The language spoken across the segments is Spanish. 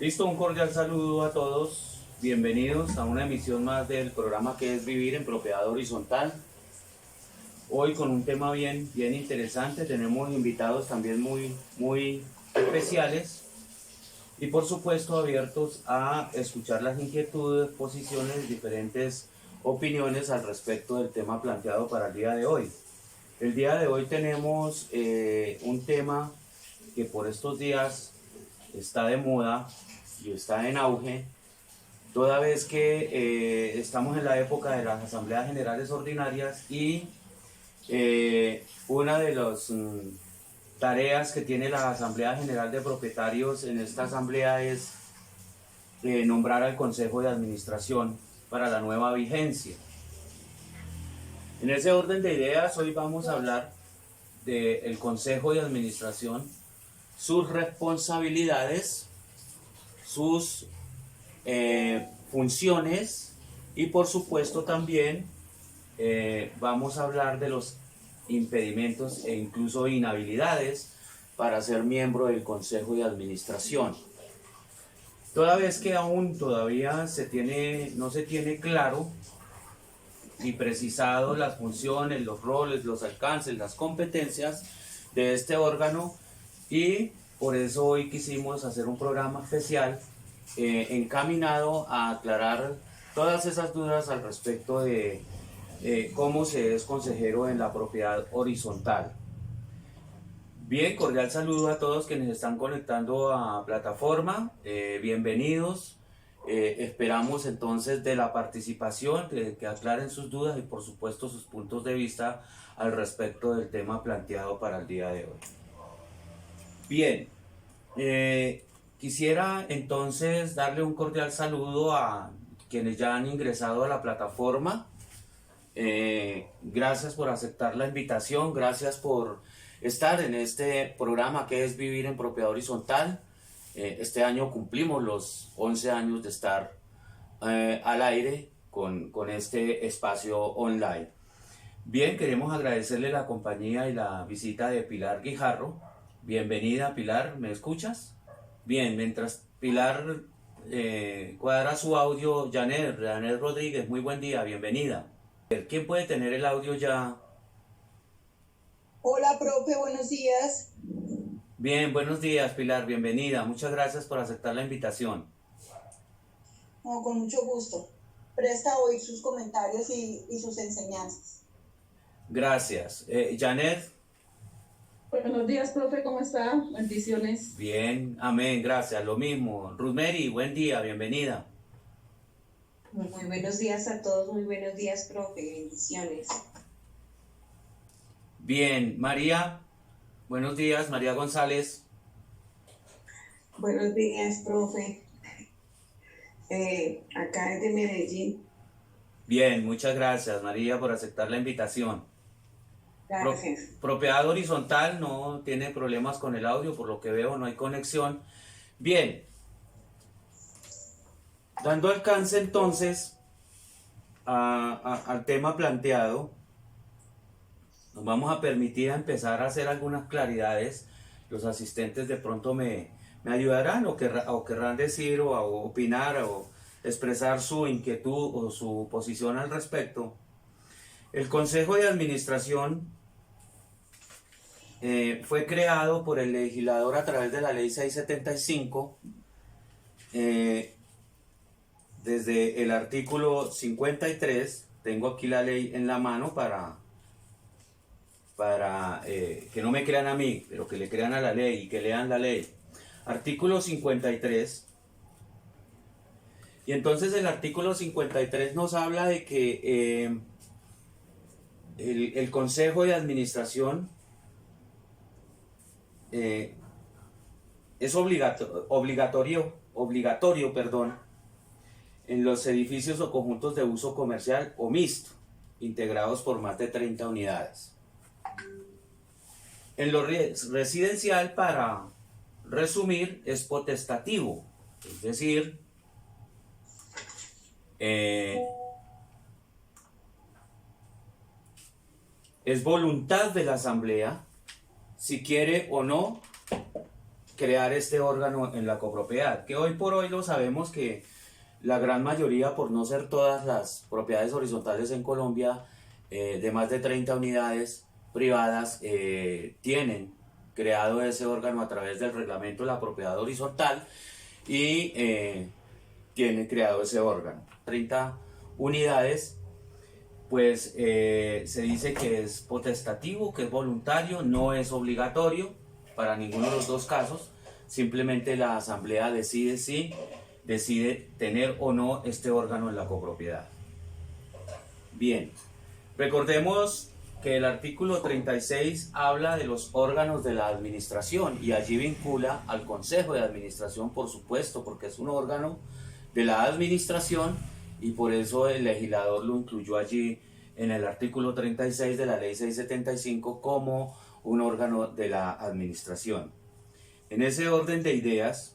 Listo, un cordial saludo a todos. Bienvenidos a una emisión más del programa que es Vivir en Propiedad Horizontal. Hoy con un tema bien interesante. Tenemos invitados también muy especiales y por supuesto abiertos a escuchar las inquietudes, posiciones, diferentes opiniones al respecto del tema planteado para el día de hoy. El día de hoy tenemos un tema que por estos días está de moda y está en auge, toda vez que estamos en la época de las asambleas generales ordinarias y una de las tareas que tiene la Asamblea General de Propietarios en esta asamblea es nombrar al Consejo de Administración para la nueva vigencia. En ese orden de ideas, hoy vamos a hablar del Consejo de Administración, sus responsabilidades, sus funciones y por supuesto también vamos a hablar de los impedimentos e incluso inhabilidades para ser miembro del Consejo de Administración. Toda vez que aún todavía no se tiene claro y precisado las funciones, los roles, los alcances, las competencias de este órgano, y por eso hoy quisimos hacer un programa especial encaminado a aclarar todas esas dudas al respecto de cómo se es consejero en la propiedad horizontal. Bien, cordial saludo a todos quienes están conectando a plataforma, bienvenidos. Esperamos entonces de la participación, de que aclaren sus dudas y por supuesto sus puntos de vista al respecto del tema planteado para el día de hoy. Bien, quisiera entonces darle un cordial saludo a quienes ya han ingresado a la plataforma. Gracias por aceptar la invitación, gracias por estar en este programa que es Vivir en Propiedad Horizontal. Este año cumplimos los 11 años de estar al aire con este espacio online. Bien, queremos agradecerle la compañía y la visita de Pilar Guijarro. Bienvenida, Pilar, ¿me escuchas? Bien, mientras Pilar cuadra su audio, Janet Rodríguez, muy buen día, bienvenida. ¿Quién puede tener el audio ya? Hola, profe, buenos días. Bien, buenos días, Pilar, bienvenida. Muchas gracias por aceptar la invitación. No, con mucho gusto. Presta a oír sus comentarios y sus enseñanzas. Gracias. Janet. Buenos días, profe, ¿cómo está? Bendiciones. Bien, amén, gracias. Lo mismo. Rosemary, buen día, bienvenida. Muy buenos días a todos, muy buenos días, profe, bendiciones. Bien, María, buenos días, María González. Buenos días, profe. Acá desde Medellín. Bien, muchas gracias, María, por aceptar la invitación. Gracias. Propiedad horizontal, no tiene problemas con el audio, por lo que veo, no hay conexión. Bien, dando alcance entonces al tema planteado, nos vamos a permitir empezar a hacer algunas claridades. Los asistentes de pronto me ayudarán o querrán decir o opinar o expresar su inquietud o su posición al respecto. El Consejo de Administración fue creado por el legislador a través de la Ley 675, desde el artículo 53. Tengo aquí la ley en la mano para que no me crean a mí, pero que le crean a la ley y que lean la ley. Artículo 53. Y entonces el artículo 53 nos habla de que el Consejo de Administración es obligatorio, en los edificios o conjuntos de uso comercial o mixto, integrados por más de 30 unidades. En lo residencial, para resumir, es potestativo, es decir, es voluntad de la asamblea si quiere o no crear este órgano en la copropiedad, que hoy por hoy lo sabemos que la gran mayoría, por no ser todas las propiedades horizontales en Colombia, de más de 30 unidades privadas, tienen creado ese órgano a través del reglamento de la propiedad horizontal y tienen creado ese órgano. 30 unidades, pues se dice que es potestativo, que es voluntario, no es obligatorio para ninguno de los dos casos, simplemente la asamblea decide si decide tener o no este órgano en la copropiedad. Bien, recordemos que el artículo 36 habla de los órganos de la administración y allí vincula al Consejo de Administración, por supuesto, porque es un órgano de la administración y por eso el legislador lo incluyó allí en el artículo 36 de la Ley 675 como un órgano de la administración. En ese orden de ideas,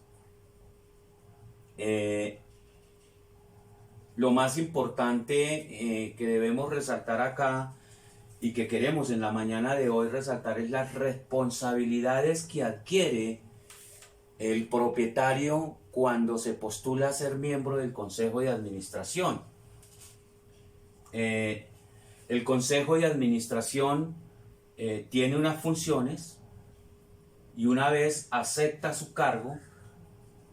lo más importante que debemos resaltar acá y que queremos en la mañana de hoy resaltar es las responsabilidades que adquiere el propietario cuando se postula a ser miembro del Consejo de Administración. El Consejo de Administración tiene unas funciones y una vez acepta su cargo,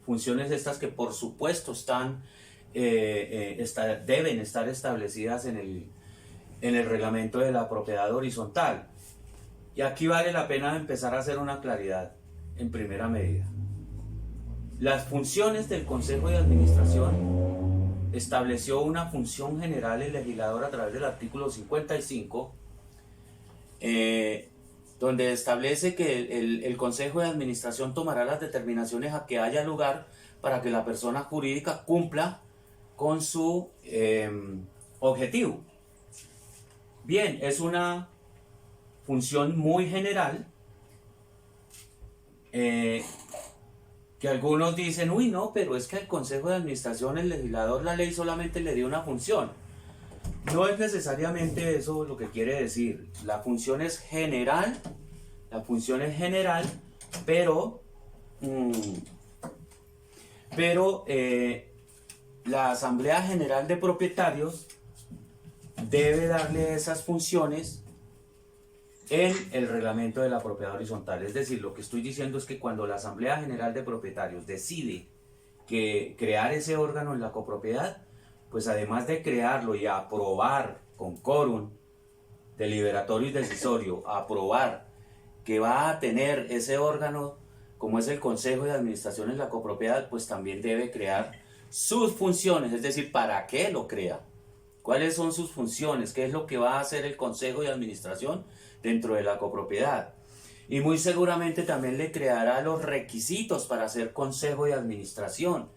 funciones estas que por supuesto deben estar establecidas en el reglamento de la propiedad horizontal. Y aquí vale la pena empezar a hacer una claridad en primera medida. Las funciones del Consejo de Administración estableció una función general el legislador a través del artículo 55, donde establece que el Consejo de Administración tomará las determinaciones a que haya lugar para que la persona jurídica cumpla con su objetivo. Bien, es una función muy general que algunos dicen, uy, no, pero es que al Consejo de Administración, el legislador, la ley solamente le dio una función. No es necesariamente eso lo que quiere decir. La función es general, pero la Asamblea General de Propietarios debe darle esas funciones en el reglamento de la propiedad horizontal. Es decir, lo que estoy diciendo es que cuando la Asamblea General de Propietarios decide crear ese órgano en la copropiedad, pues además de crearlo y aprobar con quórum deliberatorio y decisorio, aprobar que va a tener ese órgano como es el Consejo de Administración en la copropiedad, pues también debe crear sus funciones, es decir, ¿para qué lo crea? ¿Cuáles son sus funciones? ¿Qué es lo que va a hacer el Consejo de Administración dentro de la copropiedad? Y muy seguramente también le creará los requisitos para ser Consejo de Administración.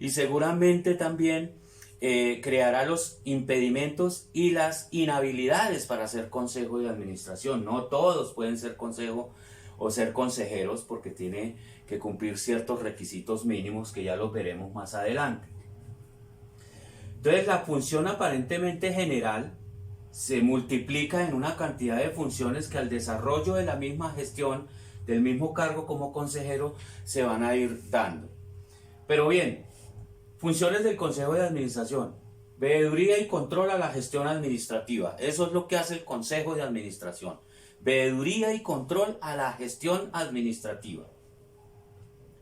Y seguramente también creará los impedimentos y las inhabilidades para ser Consejo de Administración. No todos pueden ser consejo o ser consejeros porque tiene que cumplir ciertos requisitos mínimos que ya los veremos más adelante. Entonces la función aparentemente general se multiplica en una cantidad de funciones que al desarrollo de la misma gestión, del mismo cargo como consejero, se van a ir dando. Pero bien, funciones del Consejo de Administración: veeduría y control a la gestión administrativa. Eso es lo que hace el Consejo de Administración. Veeduría y control a la gestión administrativa.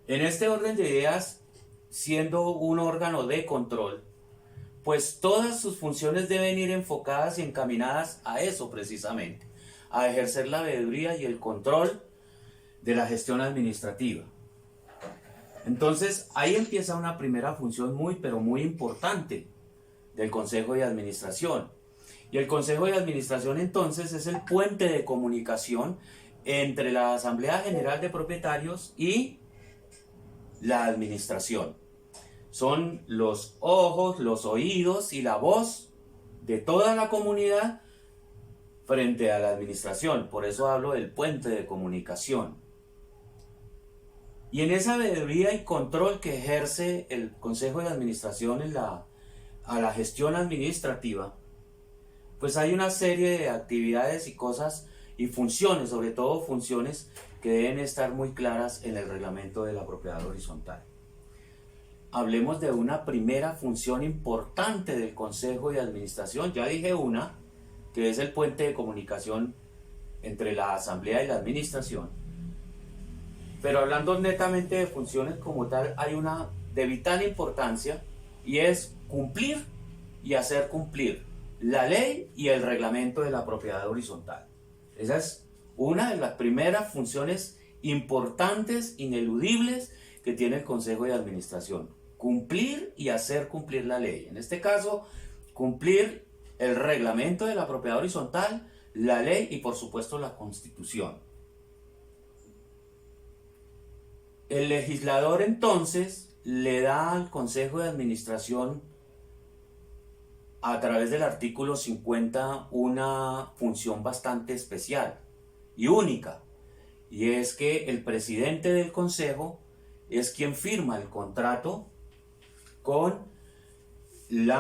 En este orden de ideas, siendo un órgano de control, pues todas sus funciones deben ir enfocadas y encaminadas a eso precisamente, a ejercer la veeduría y el control de la gestión administrativa. Entonces ahí empieza una primera función pero muy importante del Consejo de Administración. Y el Consejo de Administración entonces es el puente de comunicación entre la Asamblea General de Propietarios y la administración. Son los ojos, los oídos y la voz de toda la comunidad frente a la administración. Por eso hablo del puente de comunicación. Y en esa veeduría y control que ejerce el Consejo de Administración a la gestión administrativa, pues hay una serie de actividades y cosas y funciones, sobre todo funciones que deben estar muy claras en el reglamento de la propiedad horizontal. Hablemos de una primera función importante del Consejo de Administración. Ya dije una, que es el puente de comunicación entre la Asamblea y la Administración. Pero hablando netamente de funciones como tal, hay una de vital importancia y es cumplir y hacer cumplir la ley y el reglamento de la propiedad horizontal. Esa es una de las primeras funciones importantes, ineludibles, que tiene el Consejo de Administración. Cumplir y hacer cumplir la ley. En este caso, cumplir el reglamento de la propiedad horizontal, la ley y por supuesto la Constitución. El legislador entonces le da al Consejo de Administración a través del artículo 50 una función bastante especial y única, y es que el presidente del Consejo es quien firma el contrato con el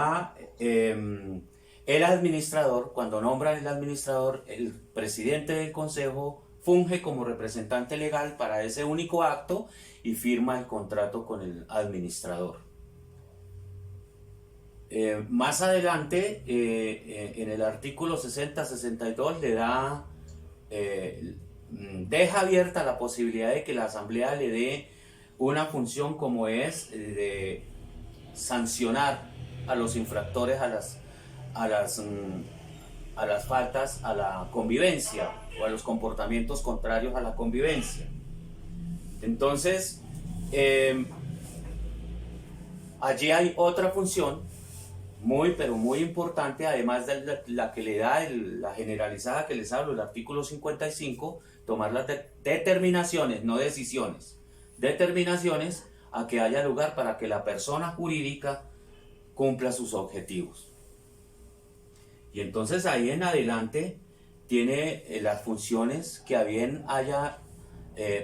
administrador. Cuando nombran el administrador, el presidente del Consejo funge como representante legal para ese único acto y firma el contrato con el administrador. Más adelante, en el artículo 60-62 le da, deja abierta la posibilidad de que la Asamblea le dé una función como es de sancionar a los infractores a las faltas a la convivencia o a los comportamientos contrarios a la convivencia. Entonces, allí hay otra función pero muy importante, además de la que le da la generalizada que les hablo, el artículo 55, tomar las determinaciones, no decisiones, determinaciones a que haya lugar para que la persona jurídica cumpla sus objetivos. Y entonces ahí en adelante tiene las funciones que a bien haya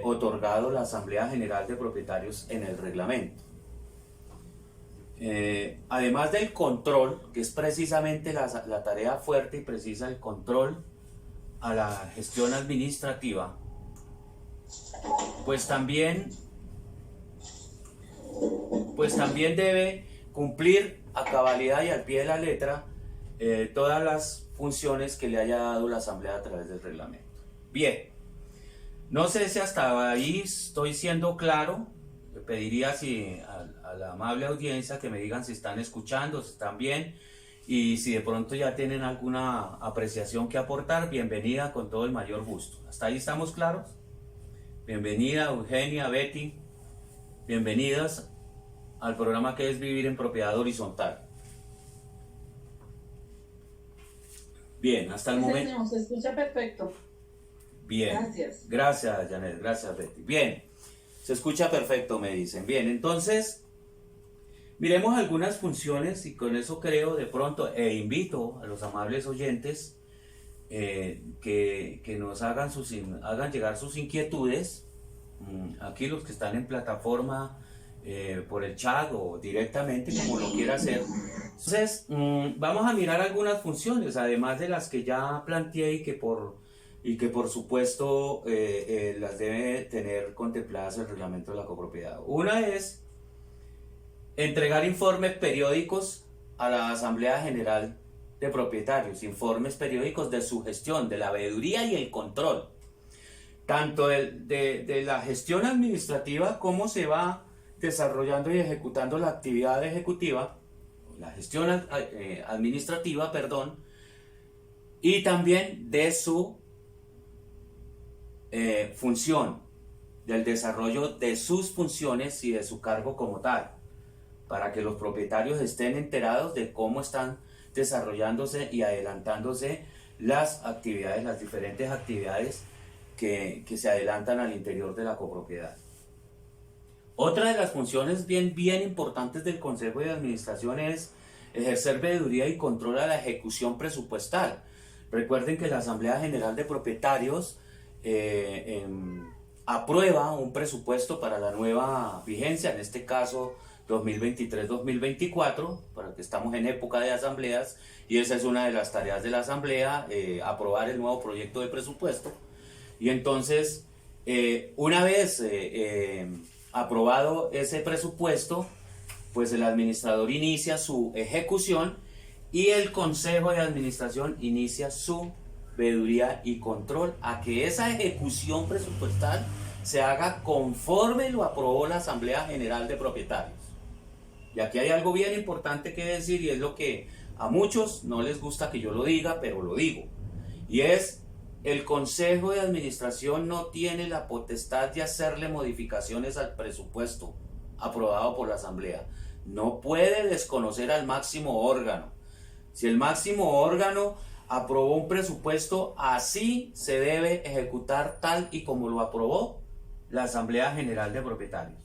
otorgado la Asamblea General de Propietarios en el reglamento. Además del control, que es precisamente la tarea fuerte y precisa, el control a la gestión administrativa, pues también debe cumplir a cabalidad y al pie de la letra todas las funciones que le haya dado la Asamblea a través del reglamento. Bien, no sé si hasta ahí estoy siendo claro. Le pediría a la amable audiencia que me digan si están escuchando, si están bien, y si de pronto ya tienen alguna apreciación que aportar, bienvenida con todo el mayor gusto. ¿Hasta ahí estamos claros? Bienvenida Eugenia, Betty, bienvenidas al programa que es Vivir en Propiedad Horizontal. Bien, hasta el momento. Señor, se escucha perfecto. Bien. Gracias. Gracias, Janet. Gracias, Betty. Bien. Se escucha perfecto, me dicen. Bien, entonces, miremos algunas funciones y con eso creo de pronto, invito a los amables oyentes que nos hagan llegar sus inquietudes. Aquí los que están en plataforma por el chat o directamente, como lo quiera hacer. Entonces, vamos a mirar algunas funciones, además de las que ya planteé y que por supuesto las debe tener contempladas el reglamento de la copropiedad. Una es entregar informes periódicos a la Asamblea General de Propietarios, informes periódicos de su gestión, de la veeduría y el control, tanto de la gestión administrativa, cómo se va desarrollando y ejecutando la actividad ejecutiva, la gestión administrativa, perdón, y también de su función, del desarrollo de sus funciones y de su cargo como tal, para que los propietarios estén enterados de cómo están desarrollándose y adelantándose las actividades, las diferentes actividades que se adelantan al interior de la copropiedad. Otra de las funciones bien importantes del Consejo de Administración es ejercer veeduría y control a la ejecución presupuestal. Recuerden que la Asamblea General de Propietarios aprueba un presupuesto para la nueva vigencia, en este caso 2023-2024, para que estamos en época de asambleas, y esa es una de las tareas de la Asamblea, aprobar el nuevo proyecto de presupuesto. Y entonces Una vez aprobado ese presupuesto, pues el administrador inicia su ejecución y el Consejo de Administración inicia su veeduría y control a que esa ejecución presupuestal se haga conforme lo aprobó la Asamblea General de Propietarios. Y aquí hay algo bien importante que decir, y es lo que a muchos no les gusta que yo lo diga, pero lo digo. Y es, el Consejo de Administración no tiene la potestad de hacerle modificaciones al presupuesto aprobado por la Asamblea. No puede desconocer al máximo órgano. Si el máximo órgano aprobó un presupuesto, así se debe ejecutar tal y como lo aprobó la Asamblea General de Propietarios.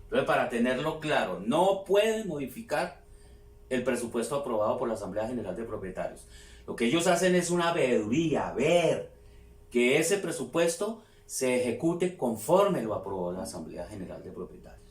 Entonces, para tenerlo claro, no pueden modificar el presupuesto aprobado por la Asamblea General de Propietarios. Lo que ellos hacen es una veeduría, ver que ese presupuesto se ejecute conforme lo aprobó la Asamblea General de Propietarios.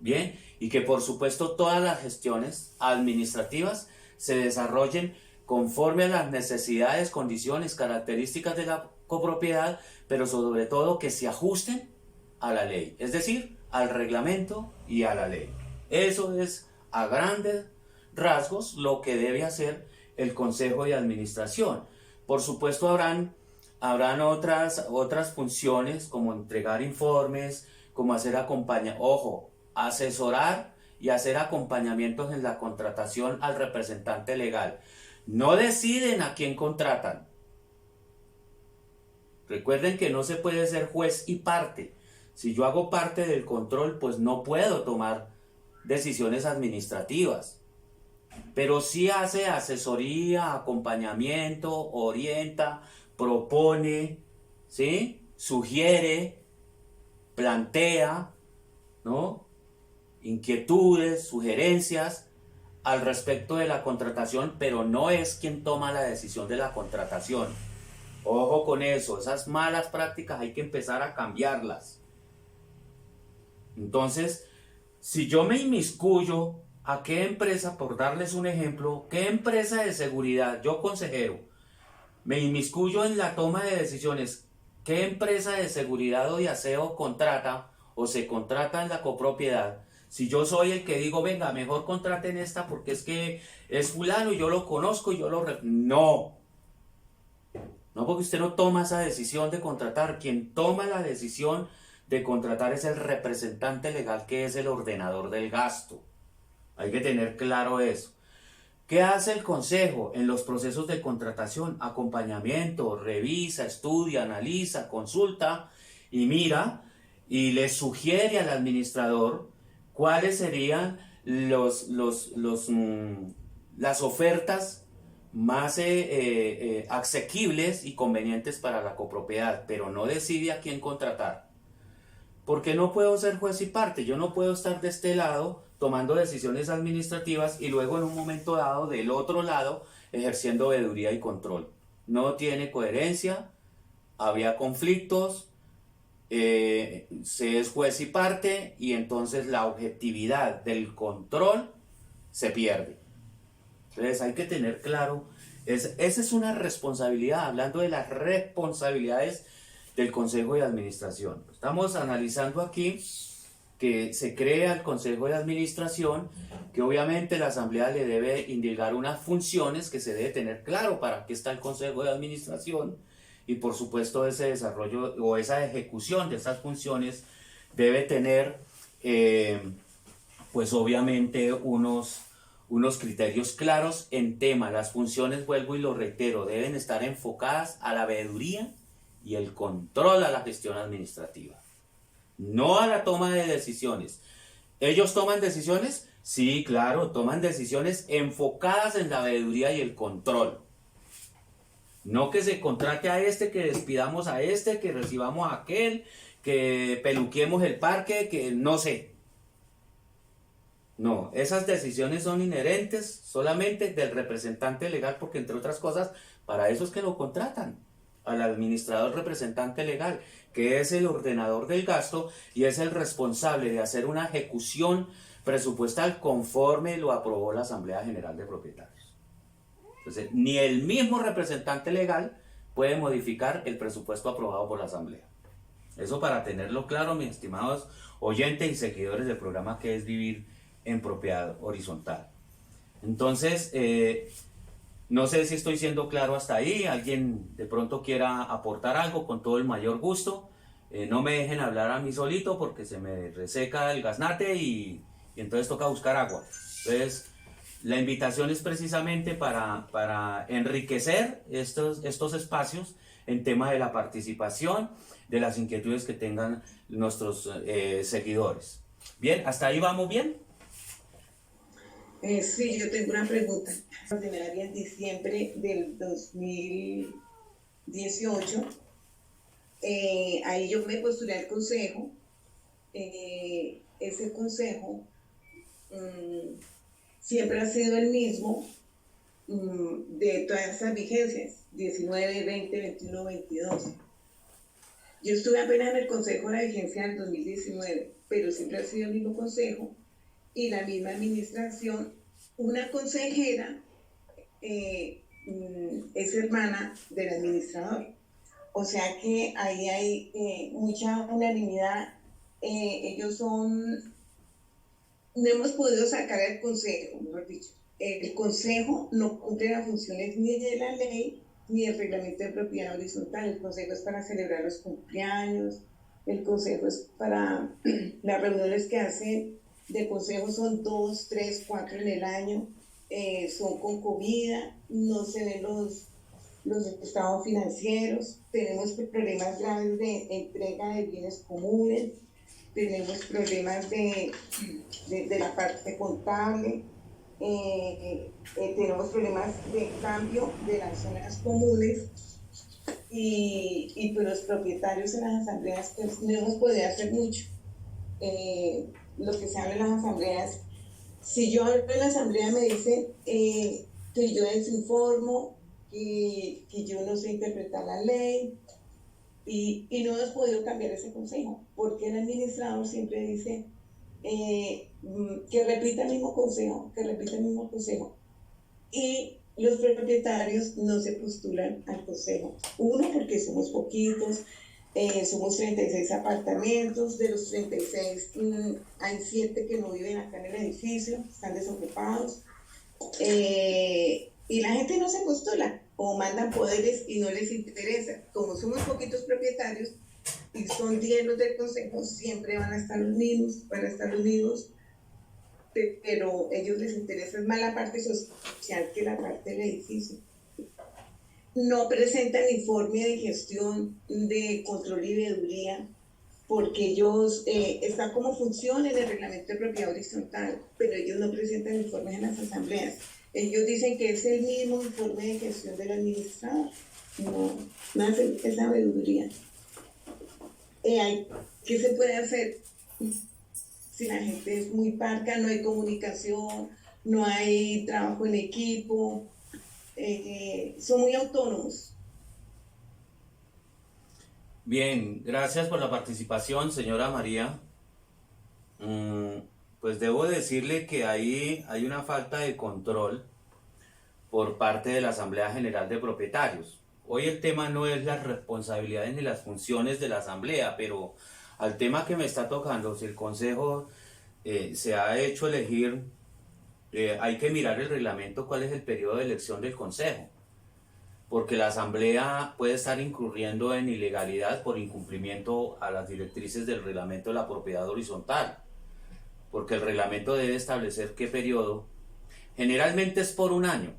Bien, y que por supuesto todas las gestiones administrativas se desarrollen conforme a las necesidades, condiciones, características de la copropiedad, pero sobre todo que se ajusten a la ley, es decir, al reglamento y a la ley. Eso es a grandes rasgos lo que debe hacer el Consejo de Administración. Por supuesto habrán otras funciones como entregar informes, como hacer asesorar y hacer acompañamientos en la contratación al representante legal. No deciden a quién contratan. Recuerden que no se puede ser juez y parte. Si yo hago parte del control, pues no puedo tomar decisiones administrativas. Pero sí hace asesoría, acompañamiento, orienta, propone, ¿sí? Sugiere, plantea, ¿no? Inquietudes, sugerencias al respecto de la contratación, pero no es quien toma la decisión de la contratación. Ojo con eso, esas malas prácticas hay que empezar a cambiarlas. Entonces, si yo me inmiscuyo, ¿a qué empresa, por darles un ejemplo, qué empresa de seguridad, yo consejero, me inmiscuyo en la toma de decisiones, qué empresa de seguridad o de aseo contrata o se contrata en la copropiedad? Si yo soy el que digo, venga, mejor contraten esta porque es que es fulano y yo lo conozco y yo lo... No, porque usted no toma esa decisión de contratar. Quien toma la decisión de contratar es el representante legal, que es el ordenador del gasto. Hay que tener claro eso. ¿Qué hace el Consejo en los procesos de contratación? Acompañamiento, revisa, estudia, analiza, consulta y mira y le sugiere al administrador cuáles serían las ofertas más asequibles y convenientes para la copropiedad, pero no decide a quién contratar. Porque no puedo ser juez y parte, yo no puedo estar de este lado tomando decisiones administrativas y luego en un momento dado del otro lado ejerciendo veeduría y control. No tiene coherencia, había conflictos, se es juez y parte y entonces la objetividad del control se pierde. Entonces hay que tener claro, esa es una responsabilidad, hablando de las responsabilidades del Consejo de Administración. Estamos analizando aquí que se crea el Consejo de Administración, que obviamente la Asamblea le debe indicar unas funciones que se debe tener claro para qué está el Consejo de Administración, y por supuesto ese desarrollo o esa ejecución de esas funciones debe tener pues obviamente unos criterios claros en tema. Las funciones, vuelvo y lo reitero, deben estar enfocadas a la veeduría y el control a la gestión administrativa, no a la toma de decisiones. ¿Ellos toman decisiones? Sí, claro, toman decisiones enfocadas en la veeduría y el control. No que se contrate a este, que despidamos a este, que recibamos a aquel, que peluquemos el parque, que no sé. No, esas decisiones son inherentes solamente del representante legal, porque entre otras cosas, para eso es que lo contratan, al administrador representante legal, que es el ordenador del gasto y es el responsable de hacer una ejecución presupuestal conforme lo aprobó la Asamblea General de Propietarios. Entonces, ni el mismo representante legal puede modificar el presupuesto aprobado por la Asamblea. Eso para tenerlo claro, mis estimados oyentes y seguidores del programa que es Vivir en Propiedad Horizontal. Entonces, no sé si estoy siendo claro hasta ahí. Alguien de pronto quiera aportar algo, con todo el mayor gusto. No me dejen hablar a mí solito porque se me reseca el gaznate y entonces toca buscar agua. Entonces, la invitación es precisamente para enriquecer estos espacios en tema de la participación, de las inquietudes que tengan nuestros seguidores. Bien, ¿hasta ahí vamos bien? Sí, yo tengo una pregunta. Ordinaria en diciembre del 2018, ahí yo me postulé al consejo. Ese consejo siempre ha sido el mismo de todas esas vigencias, 19, 20, 21, 22. Yo estuve apenas en el consejo de la vigencia del 2019, pero siempre ha sido el mismo consejo y la misma administración. Una consejera es hermana del administrador, o sea que ahí hay mucha unanimidad. No hemos podido sacar al consejo, mejor dicho. El consejo no cumple las funciones ni de la ley ni del reglamento de propiedad horizontal. El consejo es para celebrar los cumpleaños, el consejo es para las reuniones que hacen de consejo, son 2, 3, 4 en el año, son con comida, no se ven los estados financieros, tenemos problemas graves de entrega de bienes comunes, tenemos problemas de la parte contable, tenemos problemas de cambio de las zonas comunes y pues los propietarios en las asambleas pues, no hemos podido hacer mucho. Lo que se habla en las asambleas, si yo hablo en la asamblea me dicen que yo desinformo, que yo no sé interpretar la ley y no hemos podido cambiar ese consejo porque el administrador siempre dice que repita el mismo consejo, y los propietarios no se postulan al consejo. Uno, porque somos poquitos, somos 36 apartamentos, de los 36 hay 7 que no viven acá en el edificio, están desocupados, y la gente no se postula o mandan poderes y no les interesa. Como somos poquitos propietarios y son 10 los del consejo, siempre van a estar unidos, pero a ellos les interesa más la parte social que la parte del edificio. No presentan informe de gestión, de control y veeduría, porque ellos están como función en el reglamento de propiedad horizontal, pero ellos no presentan informes en las asambleas. Ellos dicen que es el mismo informe de gestión del administrador, no hacen esa veeduría. ¿Qué se puede hacer? Si la gente es muy parca, no hay comunicación, no hay trabajo en equipo, son muy autónomos. Bien, gracias por la participación, señora María. Pues debo decirle que ahí hay una falta de control por parte de la Asamblea General de Propietarios. Hoy el tema no es las responsabilidades ni las funciones de la Asamblea, pero al tema que me está tocando, si el Consejo se ha hecho elegir, hay que mirar el reglamento, cuál es el periodo de elección del Consejo, porque la Asamblea puede estar incurriendo en ilegalidad por incumplimiento a las directrices del reglamento de la propiedad horizontal, porque el reglamento debe establecer qué periodo, generalmente es por un año,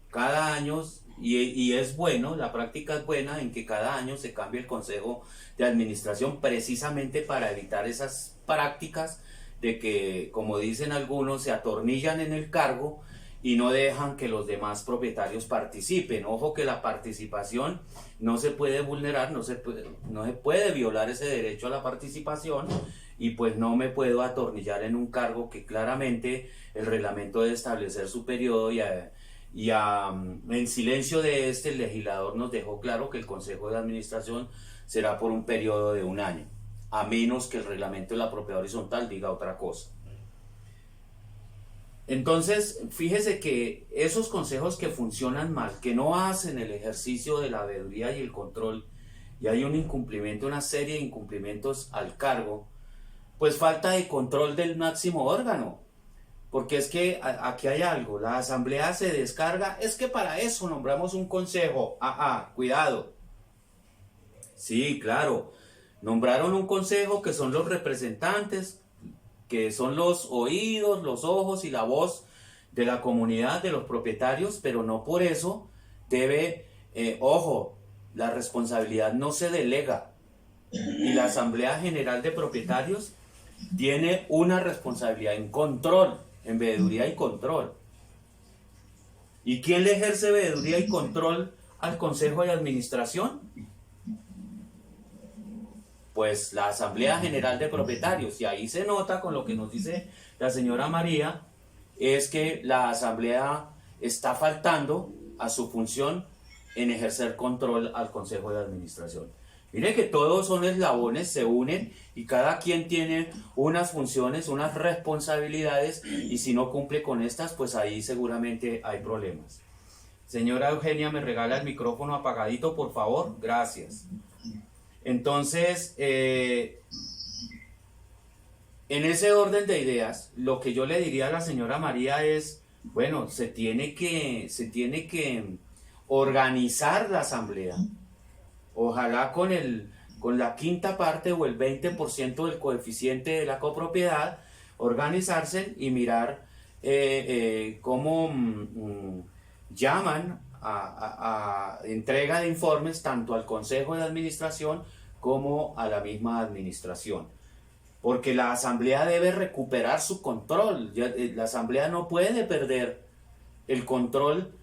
cada año, y es bueno, la práctica es buena en que cada año se cambie el Consejo de Administración precisamente para evitar esas prácticas de que, como dicen algunos, se atornillan en el cargo y no dejan que los demás propietarios participen. Ojo que la participación no se puede vulnerar, no se puede violar ese derecho a la participación, y pues no me puedo atornillar en un cargo que claramente el reglamento debe establecer su periodo en silencio de el legislador nos dejó claro que el Consejo de Administración será por un periodo de un año, a menos que el reglamento de la propiedad horizontal diga otra cosa. Entonces, fíjese que esos consejos que funcionan mal, que no hacen el ejercicio de la veeduría y el control, y hay un incumplimiento, una serie de incumplimientos al cargo, pues falta de control del máximo órgano. Porque es que aquí hay algo, la asamblea se descarga, es que para eso nombramos un consejo. Cuidado. Sí, claro, nombraron un consejo que son los representantes, que son los oídos, los ojos y la voz de la comunidad, de los propietarios, pero no por eso debe, ojo, la responsabilidad no se delega. Y la Asamblea General de Propietarios tiene una responsabilidad en control, en veeduría y control. ¿Y quién le ejerce veeduría y control al Consejo de Administración? Pues la Asamblea General de Propietarios. Y ahí se nota con lo que nos dice la señora María, es que la Asamblea está faltando a su función en ejercer control al Consejo de Administración. Mire que todos son eslabones, se unen y cada quien tiene unas funciones, unas responsabilidades, y si no cumple con estas, pues ahí seguramente hay problemas. Señora Eugenia, ¿me regala el micrófono apagadito, por favor? Gracias. Entonces, en ese orden de ideas, lo que yo le diría a la señora María es, bueno, se tiene que organizar la asamblea. Ojalá con la quinta parte o el 20% del coeficiente de la copropiedad, organizarse y mirar cómo llaman a entrega de informes tanto al Consejo de Administración como a la misma administración. Porque la asamblea debe recuperar su control. La asamblea no puede perder el control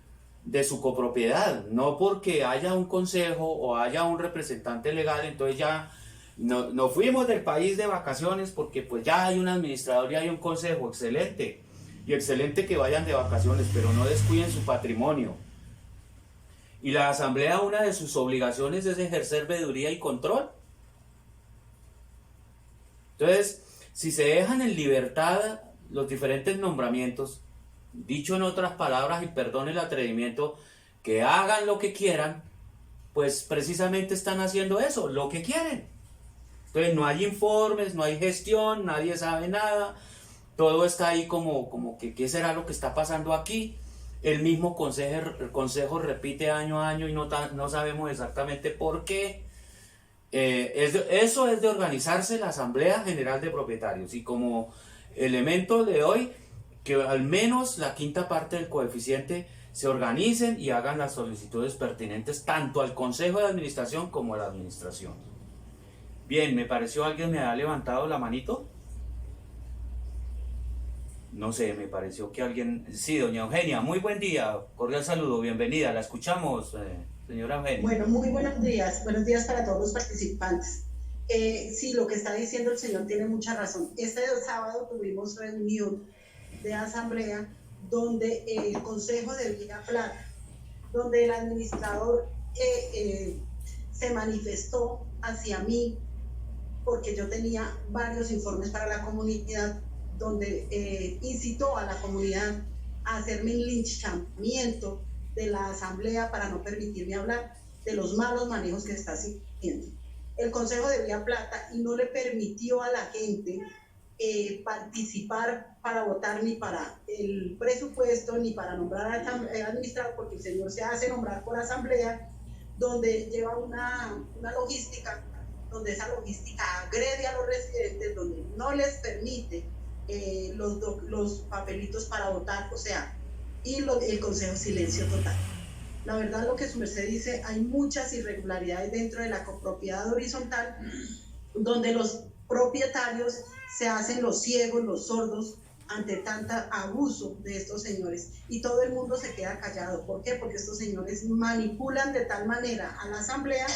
de su copropiedad, no porque haya un consejo o haya un representante legal, entonces ya no fuimos del país de vacaciones porque pues ya hay un administrador y hay un consejo, excelente, y excelente que vayan de vacaciones, pero no descuiden su patrimonio. Y la asamblea, una de sus obligaciones es ejercer veeduría y control. Entonces, si se dejan en libertad los diferentes nombramientos, dicho en otras palabras, y perdón el atrevimiento, que hagan lo que quieran, pues precisamente están haciendo eso, lo que quieren. Entonces no hay informes, no hay gestión, nadie sabe nada, todo está ahí como que ¿qué será lo que está pasando aquí? El mismo consejo repite año a año y no sabemos exactamente por qué. Eso es de organizarse la Asamblea General de Propietarios, y como elemento de hoy, que al menos la quinta parte del coeficiente se organicen y hagan las solicitudes pertinentes tanto al Consejo de Administración como a la Administración. Bien, me pareció alguien me ha levantado la manito. No sé, me pareció que alguien... Sí, doña Eugenia, muy buen día, cordial saludo, bienvenida, la escuchamos, señora Eugenia. Bueno, muy buenos días para todos los participantes. Sí, lo que está diciendo el señor tiene mucha razón. Este sábado tuvimos reunión de asamblea donde el Consejo de Villa Plata, donde el administrador se manifestó hacia mí porque yo tenía varios informes para la comunidad, donde incitó a la comunidad a hacerme un linchamiento de la asamblea para no permitirme hablar de los malos manejos que está haciendo el Consejo de Villa Plata, y no le permitió a la gente participar para votar ni para el presupuesto ni para nombrar al administrador, porque el señor se hace nombrar por asamblea, donde lleva una logística, donde esa logística agrede a los residentes, donde no les permite los papelitos para votar, o sea, y el consejo silencio total. La verdad, lo que su merced dice, hay muchas irregularidades dentro de la copropiedad horizontal, donde los propietarios se hacen los ciegos, los sordos ante tanto abuso de estos señores, y todo el mundo se queda callado. ¿Por qué? Porque estos señores manipulan de tal manera a la asamblea,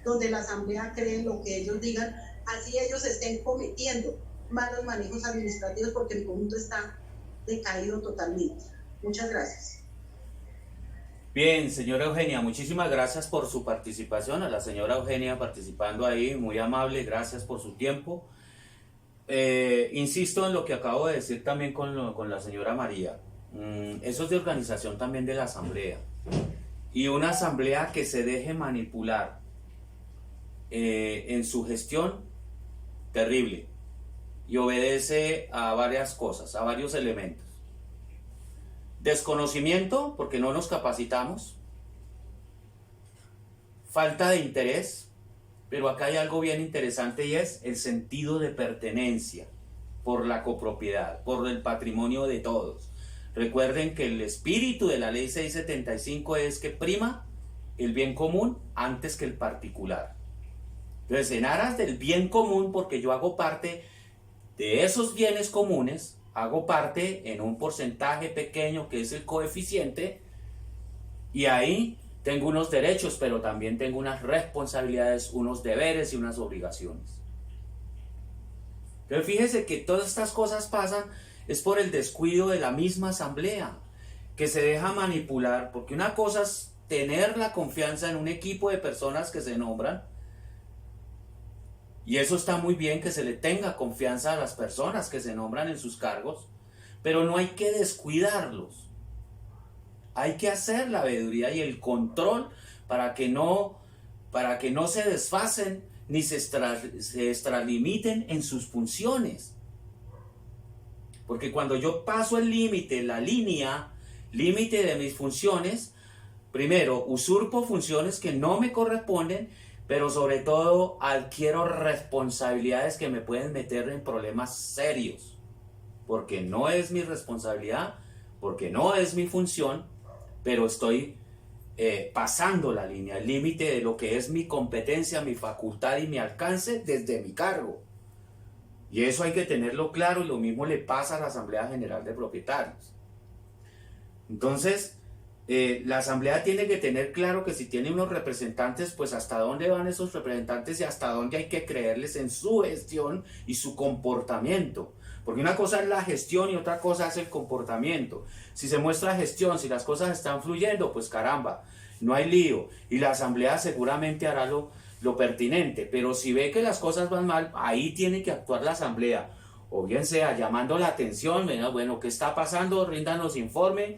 donde la asamblea cree lo que ellos digan, así ellos estén cometiendo malos manejos administrativos, porque el conjunto está decaído totalmente. Muchas gracias. Bien, señora Eugenia, muchísimas gracias por su participación. A la señora Eugenia participando ahí, muy amable, gracias por su tiempo. insisto en lo que acabo de decir también con la señora María. Eso es de organización también de la asamblea. Y una asamblea que se deje manipular en su gestión, terrible. Y obedece a varias cosas, a varios elementos. Desconocimiento, porque no nos capacitamos. Falta de interés, pero acá hay algo bien interesante y es el sentido de pertenencia por la copropiedad, por el patrimonio de todos. Recuerden que el espíritu de la ley 675 es que prima el bien común antes que el particular. Entonces, en aras del bien común, porque yo hago parte de esos bienes comunes, hago parte en un porcentaje pequeño que es el coeficiente, y ahí tengo unos derechos, pero también tengo unas responsabilidades, unos deberes y unas obligaciones. Entonces fíjese que todas estas cosas pasan es por el descuido de la misma asamblea, que se deja manipular, porque una cosa es tener la confianza en un equipo de personas que se nombran, y eso está muy bien que se le tenga confianza a las personas que se nombran en sus cargos, pero no hay que descuidarlos. Hay que hacer la veeduría y el control para que no se desfasen ni se extralimiten en sus funciones. Porque cuando yo paso el límite, la línea, límite de mis funciones, primero usurpo funciones que no me corresponden, pero sobre todo adquiero responsabilidades que me pueden meter en problemas serios, porque no es mi responsabilidad, porque no es mi función, pero estoy pasando la línea, el límite de lo que es mi competencia, mi facultad y mi alcance desde mi cargo. Y eso hay que tenerlo claro, y lo mismo le pasa a la Asamblea General de Propietarios. Entonces, la asamblea tiene que tener claro que si tiene unos representantes, pues hasta dónde van esos representantes y hasta dónde hay que creerles en su gestión y su comportamiento. Porque una cosa es la gestión y otra cosa es el comportamiento. Si se muestra gestión, si las cosas están fluyendo, pues caramba, no hay lío. Y la asamblea seguramente hará lo pertinente. Pero si ve que las cosas van mal, ahí tiene que actuar la asamblea. O bien sea llamando la atención, bueno, ¿qué está pasando? Ríndanos informe.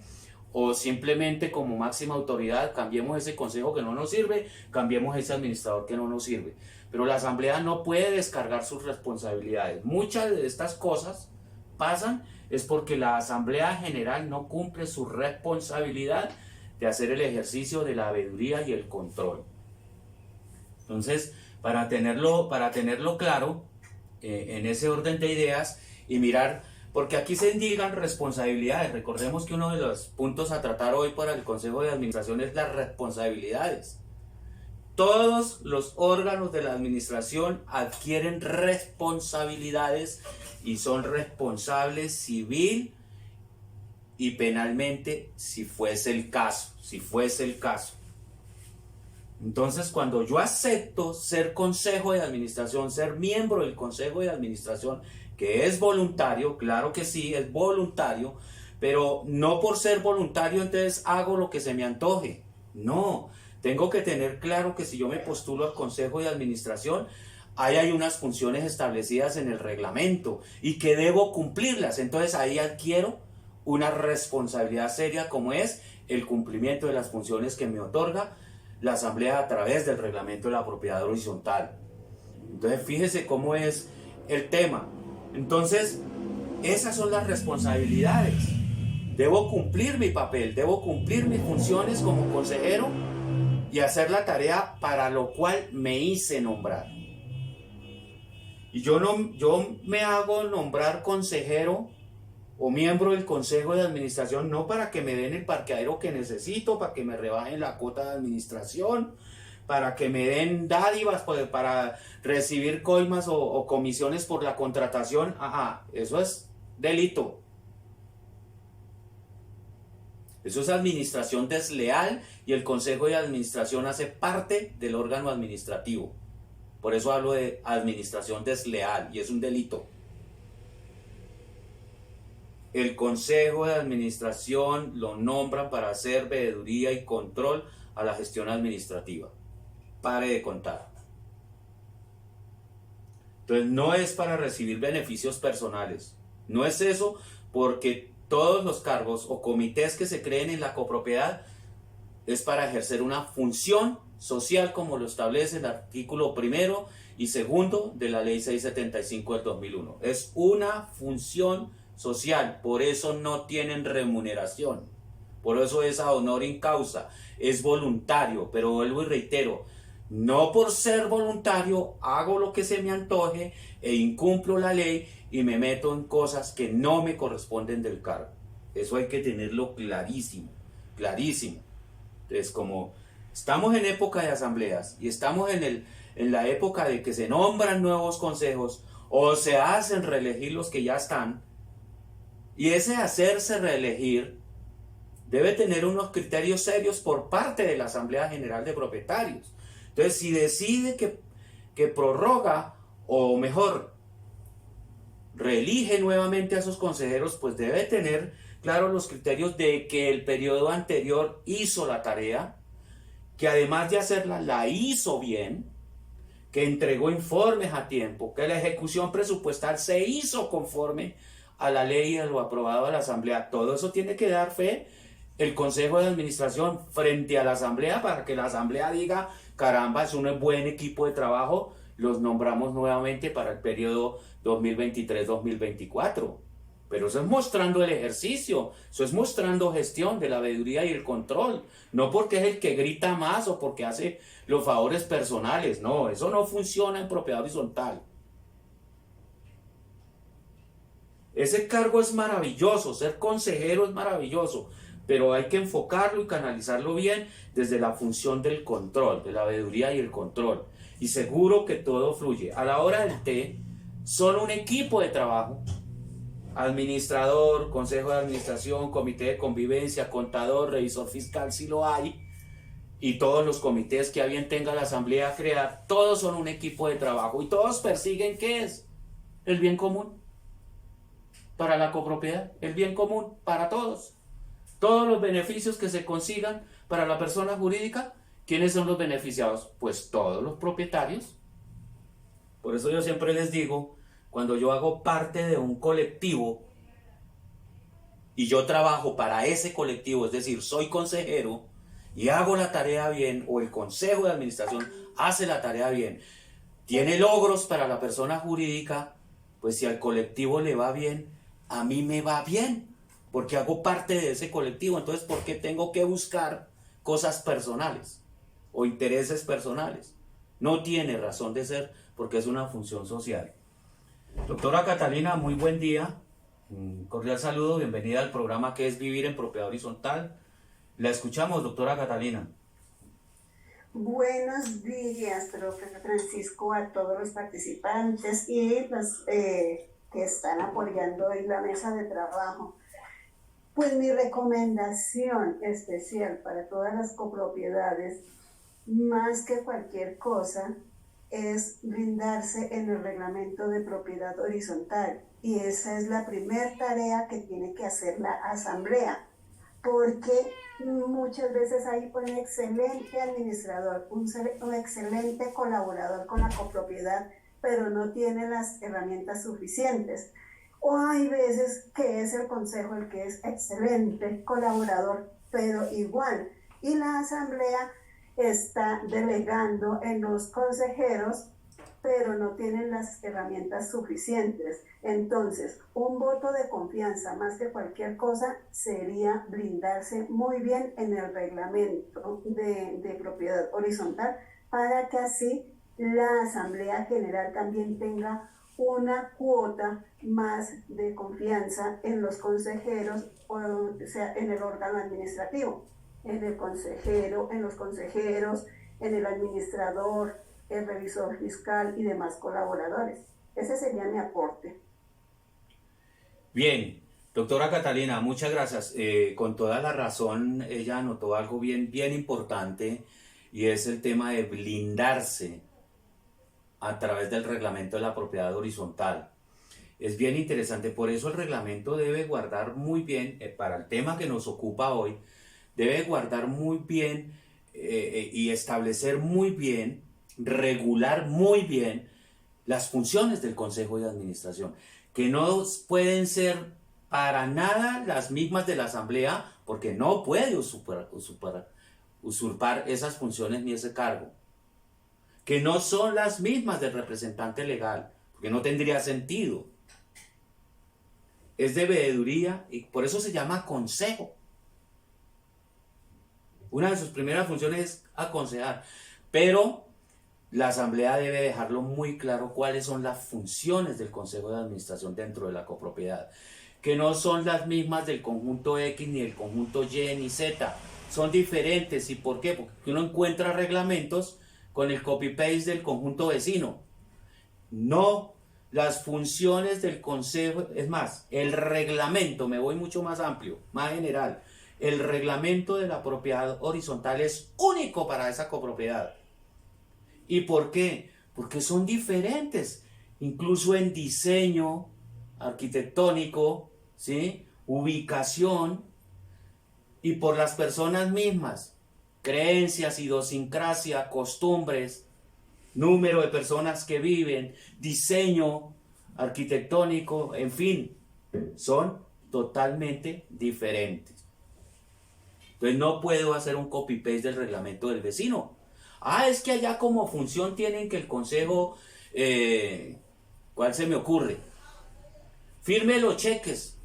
O simplemente como máxima autoridad cambiemos ese consejo que no nos sirve, cambiemos ese administrador que no nos sirve. Pero la asamblea no puede descargar sus responsabilidades. Muchas de estas cosas pasan es porque la asamblea general no cumple su responsabilidad de hacer el ejercicio de la veeduría y el control. Entonces, para tenerlo claro en ese orden de ideas y mirar, porque aquí se indican responsabilidades. Recordemos que uno de los puntos a tratar hoy para el Consejo de Administración es las responsabilidades. Todos los órganos de la administración adquieren responsabilidades y son responsables civil y penalmente si fuese el caso. Entonces, cuando yo acepto ser consejo de administración, ser miembro del consejo de administración, que es voluntario, claro que sí, es voluntario, pero no por ser voluntario entonces hago lo que se me antoje. No, tengo que tener claro que si yo me postulo al consejo de administración, ahí hay unas funciones establecidas en el reglamento y que debo cumplirlas. Entonces ahí adquiero una responsabilidad seria, como es el cumplimiento de las funciones que me otorga la asamblea a través del reglamento de la propiedad horizontal. Entonces fíjese cómo es el tema. Entonces, esas son las responsabilidades. Debo cumplir mi papel, debo cumplir mis funciones como consejero y hacer la tarea para lo cual me hice nombrar. Y yo me hago nombrar consejero o miembro del consejo de administración no para que me den el parqueadero que necesito, para que me rebajen la cuota de administración, para que me den dádivas para recibir coimas o comisiones por la contratación. Eso es delito. Eso es administración desleal y el consejo de administración hace parte del órgano administrativo. Por eso hablo de administración desleal y es un delito. El consejo de administración lo nombran para hacer veeduría y control a la gestión administrativa. Pare de contar. Entonces no es para recibir beneficios personales, no es eso, porque todos los cargos o comités que se creen en la copropiedad es para ejercer una función social como lo establece el artículo 1 y 2 de la ley 675 del 2001. Es una función social, por eso no tienen remuneración, por eso es a honor in causa, es voluntario, pero vuelvo y reitero, no por ser voluntario hago lo que se me antoje e incumplo la ley y me meto en cosas que no me corresponden del cargo. Eso hay que tenerlo clarísimo, clarísimo. Entonces, como estamos en época de asambleas y estamos en la época de que se nombran nuevos consejos o se hacen reelegir los que ya están, y ese hacerse reelegir debe tener unos criterios serios por parte de la Asamblea General de Propietarios. Entonces, si decide que prorroga, o mejor, reelige nuevamente a sus consejeros, pues debe tener claro los criterios de que el periodo anterior hizo la tarea, que además de hacerla, la hizo bien, que entregó informes a tiempo, que la ejecución presupuestal se hizo conforme a la ley y a lo aprobado a la Asamblea. Todo eso tiene que dar fe el Consejo de Administración frente a la Asamblea para que la Asamblea diga, caramba, es un buen equipo de trabajo, los nombramos nuevamente para el periodo 2023-2024. Pero eso es mostrando el ejercicio, eso es mostrando gestión de la veeduría y el control, no porque es el que grita más o porque hace los favores personales, no, eso no funciona en propiedad horizontal. Ese cargo es maravilloso, ser consejero es maravilloso, pero hay que enfocarlo y canalizarlo bien desde la función del control, de la veeduría y el control. Y seguro que todo fluye. A la hora del té, son un equipo de trabajo. Administrador, consejo de administración, comité de convivencia, contador, revisor fiscal si lo hay, y todos los comités que a bien tenga la asamblea a crear, todos son un equipo de trabajo y todos persiguen ¿qué es? El bien común para la copropiedad, el bien común para todos. Todos los beneficios que se consigan para la persona jurídica, ¿quiénes son los beneficiados? Pues todos los propietarios. Por eso yo siempre les digo, cuando yo hago parte de un colectivo y yo trabajo para ese colectivo, es decir, soy consejero y hago la tarea bien, o el consejo de administración hace la tarea bien, tiene logros para la persona jurídica, pues si al colectivo le va bien, a mí me va bien, porque hago parte de ese colectivo. Entonces, ¿por qué tengo que buscar cosas personales o intereses personales? No tiene razón de ser, porque es una función social. Doctora Catalina, muy buen día, un cordial saludo, bienvenida al programa que es Vivir en Propiedad Horizontal. La escuchamos, doctora Catalina. Buenos días, profe Francisco, a todos los participantes y los que están apoyando hoy la mesa de trabajo. Pues mi recomendación especial para todas las copropiedades, más que cualquier cosa, es blindarse en el reglamento de propiedad horizontal, y esa es la primera tarea que tiene que hacer la asamblea, porque muchas veces hay un excelente administrador, un excelente colaborador con la copropiedad, pero no tiene las herramientas suficientes. O hay veces que es el consejo el que es excelente colaborador, pero igual, y la asamblea está delegando en los consejeros, pero no tienen las herramientas suficientes. Entonces, un voto de confianza más que cualquier cosa sería blindarse muy bien en el reglamento de propiedad horizontal, para que así la Asamblea General también tenga una cuota más de confianza en los consejeros, o sea, en el órgano administrativo, en el consejero, en los consejeros, en el administrador, el revisor fiscal y demás colaboradores. Ese sería mi aporte. Bien, doctora Catalina, muchas gracias. Con toda la razón, ella anotó algo bien importante, y es el tema de blindarse a través del reglamento de la propiedad horizontal. Es bien interesante, por eso el reglamento debe guardar muy bien, para el tema que nos ocupa hoy, debe guardar muy bien y establecer muy bien, regular muy bien las funciones del Consejo de Administración, que no pueden ser para nada las mismas de la Asamblea, porque no puede usurpar esas funciones ni ese cargo, que no son las mismas del representante legal, porque no tendría sentido. Es de veeduría y por eso se llama consejo. Una de sus primeras funciones es aconsejar, pero la Asamblea debe dejarlo muy claro cuáles son las funciones del Consejo de Administración dentro de la copropiedad, que no son las mismas del conjunto X ni del conjunto Y ni Z, son diferentes. ¿Y por qué? Porque uno encuentra reglamentos con el copy-paste del conjunto vecino. No, las funciones del Consejo, es más, el reglamento, me voy mucho más amplio, más general, el reglamento de la propiedad horizontal es único para esa copropiedad. ¿Y por qué? Porque son diferentes, incluso en diseño arquitectónico, ¿sí? Ubicación, y por las personas mismas, creencias, idiosincrasia, costumbres, número de personas que viven, diseño arquitectónico, en fin, son totalmente diferentes. Entonces no puedo hacer un copy-paste del reglamento del vecino. Es que allá como función tienen que el consejo, ¿cuál se me ocurre? Firme los cheques.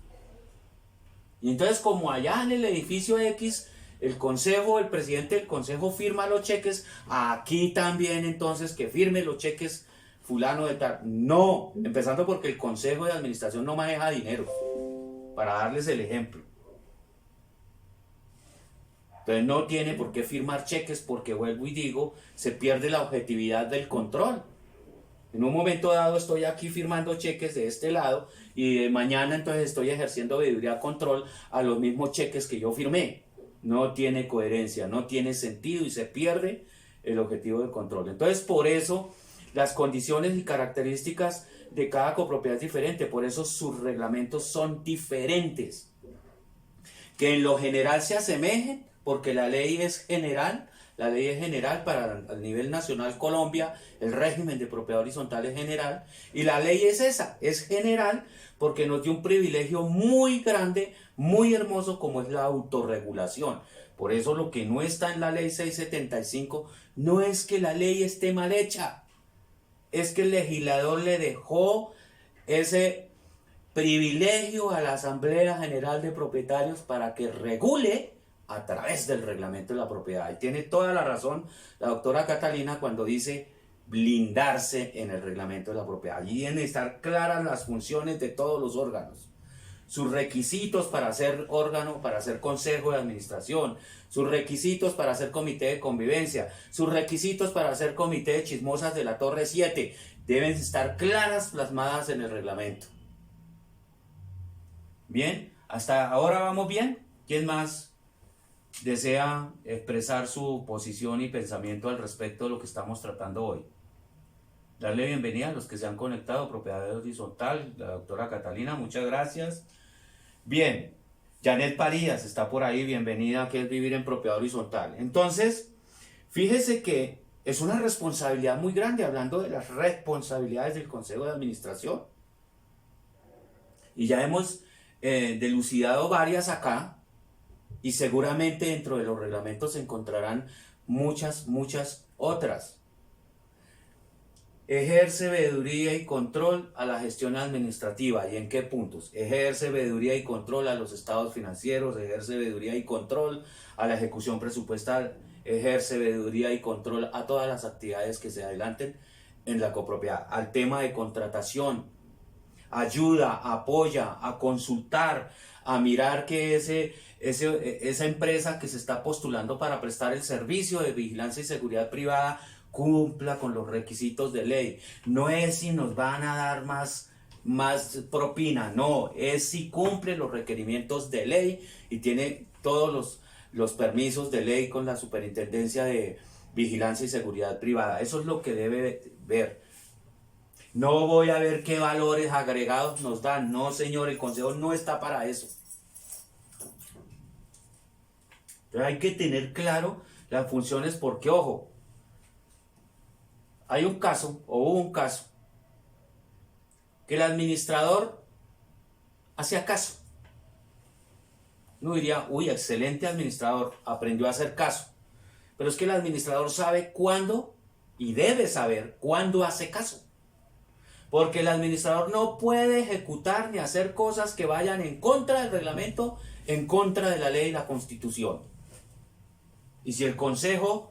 Y entonces como allá en el edificio X, el consejo, el presidente del consejo firma los cheques, aquí también entonces que firme los cheques fulano de tal. No, empezando porque el consejo de administración no maneja dinero, para darles el ejemplo. Entonces no tiene por qué firmar cheques porque, vuelvo y digo, se pierde la objetividad del control. En un momento dado estoy aquí firmando cheques de este lado y de mañana entonces estoy ejerciendo veeduría control a los mismos cheques que yo firmé. No tiene coherencia, no tiene sentido y se pierde el objetivo del control. Entonces por eso las condiciones y características de cada copropiedad es diferente, por eso sus reglamentos son diferentes. Que en lo general se asemejen, porque la ley es general para el nivel nacional Colombia, el régimen de propiedad horizontal es general, y la ley es esa, es general porque nos dio un privilegio muy grande, muy hermoso como es la autorregulación. Por eso lo que no está en la ley 675 no es que la ley esté mal hecha, es que el legislador le dejó ese privilegio a la Asamblea General de Propietarios para que regule a través del reglamento de la propiedad. Y tiene toda la razón la doctora Catalina cuando dice blindarse en el reglamento de la propiedad. Allí deben estar claras las funciones de todos los órganos, sus requisitos para ser órgano, para ser consejo de administración, sus requisitos para ser comité de convivencia, sus requisitos para ser comité de chismosas de la Torre 7, deben estar claras, plasmadas en el reglamento. Bien, hasta ahora vamos bien. ¿Quién más desea expresar su posición y pensamiento al respecto de lo que estamos tratando hoy? Darle bienvenida a los que se han conectado. Propiedad horizontal, la doctora Catalina, muchas gracias. Bien, Janet Parías está por ahí, bienvenida, que es vivir en propiedad horizontal. Entonces, fíjese que es una responsabilidad muy grande, hablando de las responsabilidades del Consejo de Administración. Y ya hemos delucidado varias acá, y seguramente dentro de los reglamentos se encontrarán muchas otras. Ejerce veeduría y control a la gestión administrativa. ¿Y en qué puntos? Ejerce veeduría y control a los estados financieros, ejerce veeduría y control a la ejecución presupuestal, ejerce veeduría y control a todas las actividades que se adelanten en la copropiedad. Al tema de contratación, ayuda, apoya a consultar, a mirar que esa empresa que se está postulando para prestar el servicio de vigilancia y seguridad privada cumpla con los requisitos de ley. No es si nos van a dar más propina, no, es si cumple los requerimientos de ley y tiene todos los permisos de ley con la Superintendencia de Vigilancia y Seguridad Privada. Eso es lo que debe ver. No voy a ver qué valores agregados nos dan. No, señor, el Consejo no está para eso. Pero hay que tener claro las funciones porque, ojo, hay un caso, o hubo un caso, que el administrador hacía caso. Uno diría, uy, excelente administrador, aprendió a hacer caso. Pero es que el administrador sabe cuándo y debe saber cuándo hace caso. Porque el administrador no puede ejecutar ni hacer cosas que vayan en contra del reglamento, en contra de la ley y la Constitución. Y si el consejo,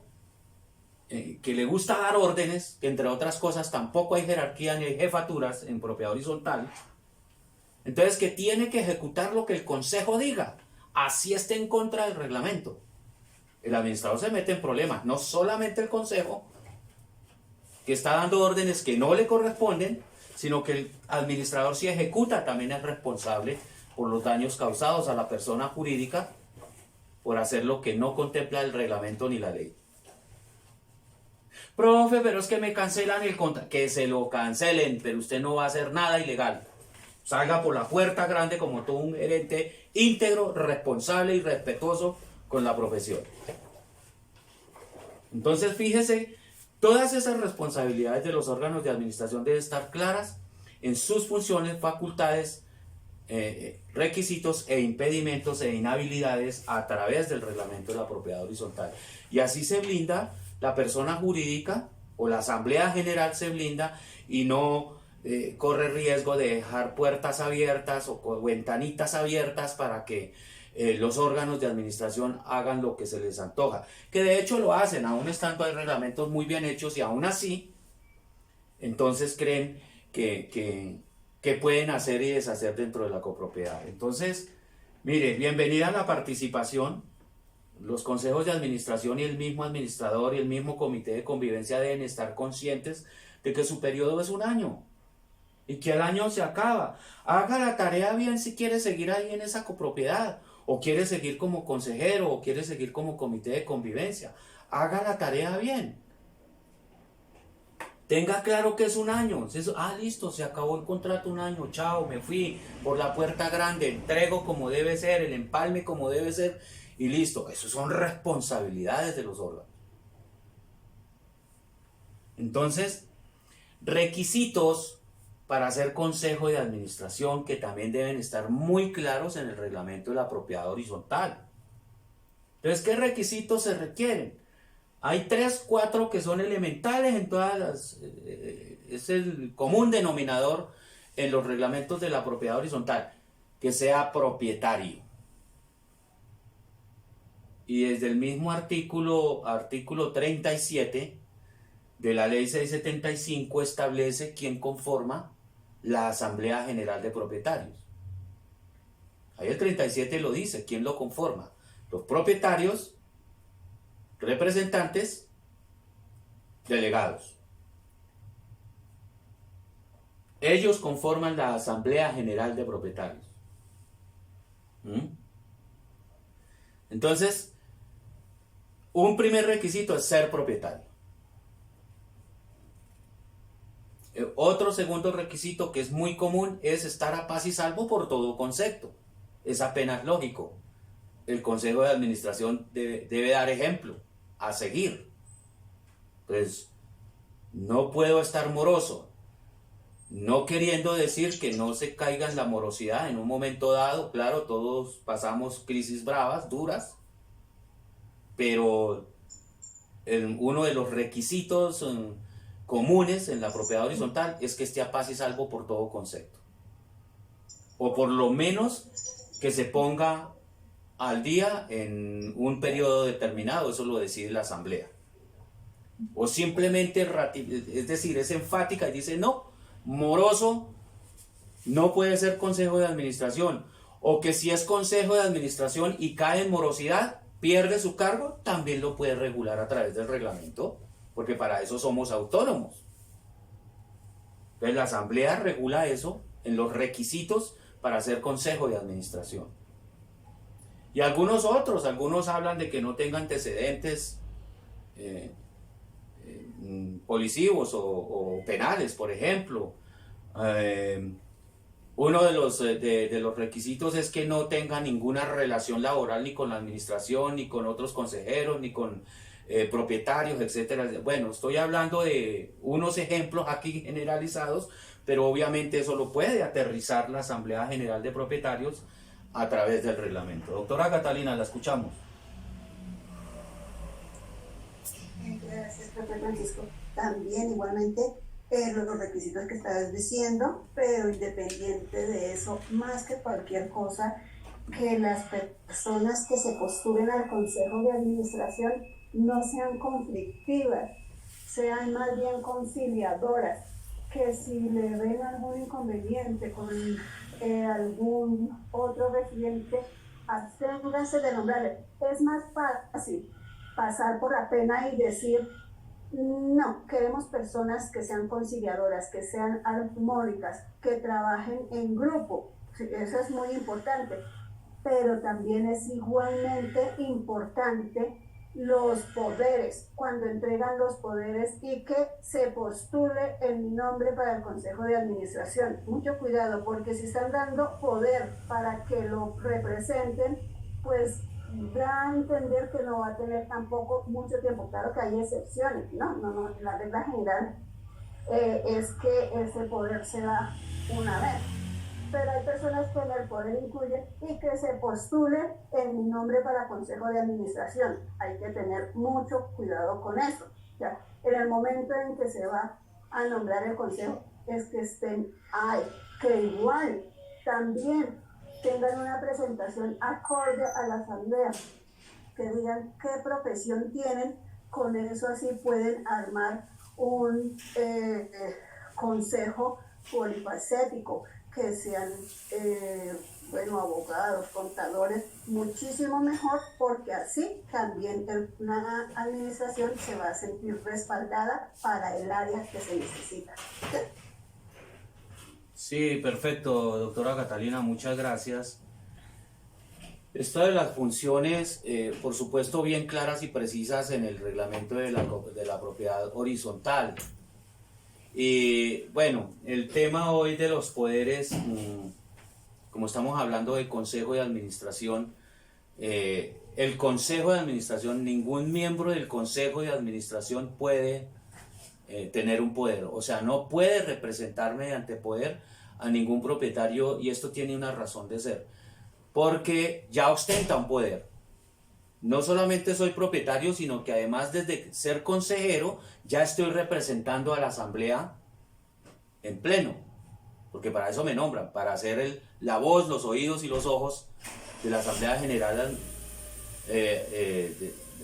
que le gusta dar órdenes, que entre otras cosas tampoco hay jerarquía ni hay jefaturas en propiedad horizontal, entonces que tiene que ejecutar lo que el consejo diga, así esté en contra del reglamento. El administrador se mete en problemas, no solamente el consejo, que está dando órdenes que no le corresponden, sino que el administrador, si ejecuta, también es responsable por los daños causados a la persona jurídica por hacer lo que no contempla el reglamento ni la ley. Profe, pero es que me cancelan el contrato. Que se lo cancelen, pero usted no va a hacer nada ilegal. Salga por la puerta grande como todo un gerente íntegro, responsable y respetuoso con la profesión. Entonces, fíjese, todas esas responsabilidades de los órganos de administración deben estar claras en sus funciones, facultades, requisitos e impedimentos e inhabilidades a través del reglamento de la propiedad horizontal. Y así se blinda la persona jurídica o la asamblea general se blinda y no corre riesgo de dejar puertas abiertas o ventanitas abiertas para que los órganos de administración hagan lo que se les antoja, que de hecho lo hacen, aún estando hay reglamentos muy bien hechos y aún así, entonces creen que pueden hacer y deshacer dentro de la copropiedad. Entonces, mire, bienvenida a la participación. Los consejos de administración y el mismo administrador y el mismo comité de convivencia deben estar conscientes de que su periodo es un año y que el año se acaba. Haga la tarea bien si quiere seguir ahí en esa copropiedad, o quiere seguir como consejero, o quiere seguir como comité de convivencia. Haga la tarea bien. Tenga claro que es un año. Listo, se acabó el contrato, un año, chao, me fui por la puerta grande, entrego como debe ser, el empalme como debe ser, y listo. Eso son responsabilidades de los órganos. Entonces, requisitos para hacer consejo de administración que también deben estar muy claros en el reglamento de la propiedad horizontal. Entonces, ¿qué requisitos se requieren? Hay 3, 4 que son elementales en todas las... es el común denominador en los reglamentos de la propiedad horizontal, que sea propietario. Y desde el mismo artículo 37 de la ley 675 establece quién conforma la Asamblea General de Propietarios. Ahí el 37 lo dice, quién lo conforma. Los propietarios, representantes, delegados. Ellos conforman la Asamblea General de Propietarios. Entonces, un primer requisito es ser propietario. Otro segundo requisito que es muy común es estar a paz y salvo por todo concepto. Es apenas lógico. El Consejo de Administración debe dar ejemplo a seguir. Pues no puedo estar moroso, no queriendo decir que no se caiga en la morosidad en un momento dado. Claro, todos pasamos crisis bravas, duras, pero uno de los requisitos comunes en la propiedad horizontal es que esté a paz y salvo por todo concepto, o por lo menos que se ponga al día en un periodo determinado. Eso lo decide la asamblea, o simplemente es decir, es enfática y dice no, moroso no puede ser consejo de administración, o que si es consejo de administración y cae en morosidad, pierde su cargo, también lo puede regular a través del reglamento, porque para eso somos autónomos. Entonces la asamblea regula eso en los requisitos para ser consejo de administración. Y algunos hablan de que no tenga antecedentes policivos o penales, por ejemplo. Uno de los requisitos es que no tenga ninguna relación laboral ni con la administración, ni con otros consejeros, ni con propietarios, etcétera. Bueno, estoy hablando de unos ejemplos aquí generalizados, pero obviamente eso lo puede aterrizar la Asamblea General de Propietarios a través del reglamento. Doctora Catalina, la escuchamos. Gracias, profe Francisco. También igualmente los requisitos que estabas diciendo, pero independiente de eso, más que cualquier cosa, que las personas que se postulen al Consejo de Administración no sean conflictivas, sean más bien conciliadoras, que si le ven algún inconveniente con algún otro residente, absténganse de nombrarle. Es más fácil pasar por la pena y decir, no, queremos personas que sean conciliadoras, que sean armónicas, que trabajen en grupo. Eso es muy importante, pero también es igualmente importante los poderes, cuando entregan los poderes y que se postule en mi nombre para el Consejo de Administración. Mucho cuidado, porque si están dando poder para que lo representen, pues da a entender que no va a tener tampoco mucho tiempo. Claro que hay excepciones, no, la regla general es que ese poder se da una vez, pero hay personas que en el poder incluyen y que se postule en mi nombre para Consejo de Administración. Hay que tener mucho cuidado con eso. ¿Ya? En el momento en que se va a nombrar el Consejo, es que estén ahí, que igual también tengan una presentación acorde a la asamblea, que digan qué profesión tienen, con eso así pueden armar un consejo polifacético, que sean abogados, contadores, muchísimo mejor, porque así también una administración se va a sentir respaldada para el área que se necesita. Sí, perfecto, doctora Catalina, muchas gracias. Esto de las funciones, por supuesto, bien claras y precisas en el reglamento de la propiedad horizontal. Y bueno, el tema hoy de los poderes, como estamos hablando de consejo de administración, el consejo de administración, ningún miembro del consejo de administración puede tener un poder, o sea, no puede representar mediante poder a ningún propietario, y esto tiene una razón de ser, porque ya ostenta un poder. No solamente soy propietario, sino que además desde ser consejero ya estoy representando a la asamblea en pleno, porque para eso me nombran, para ser la voz, los oídos y los ojos de la Asamblea General,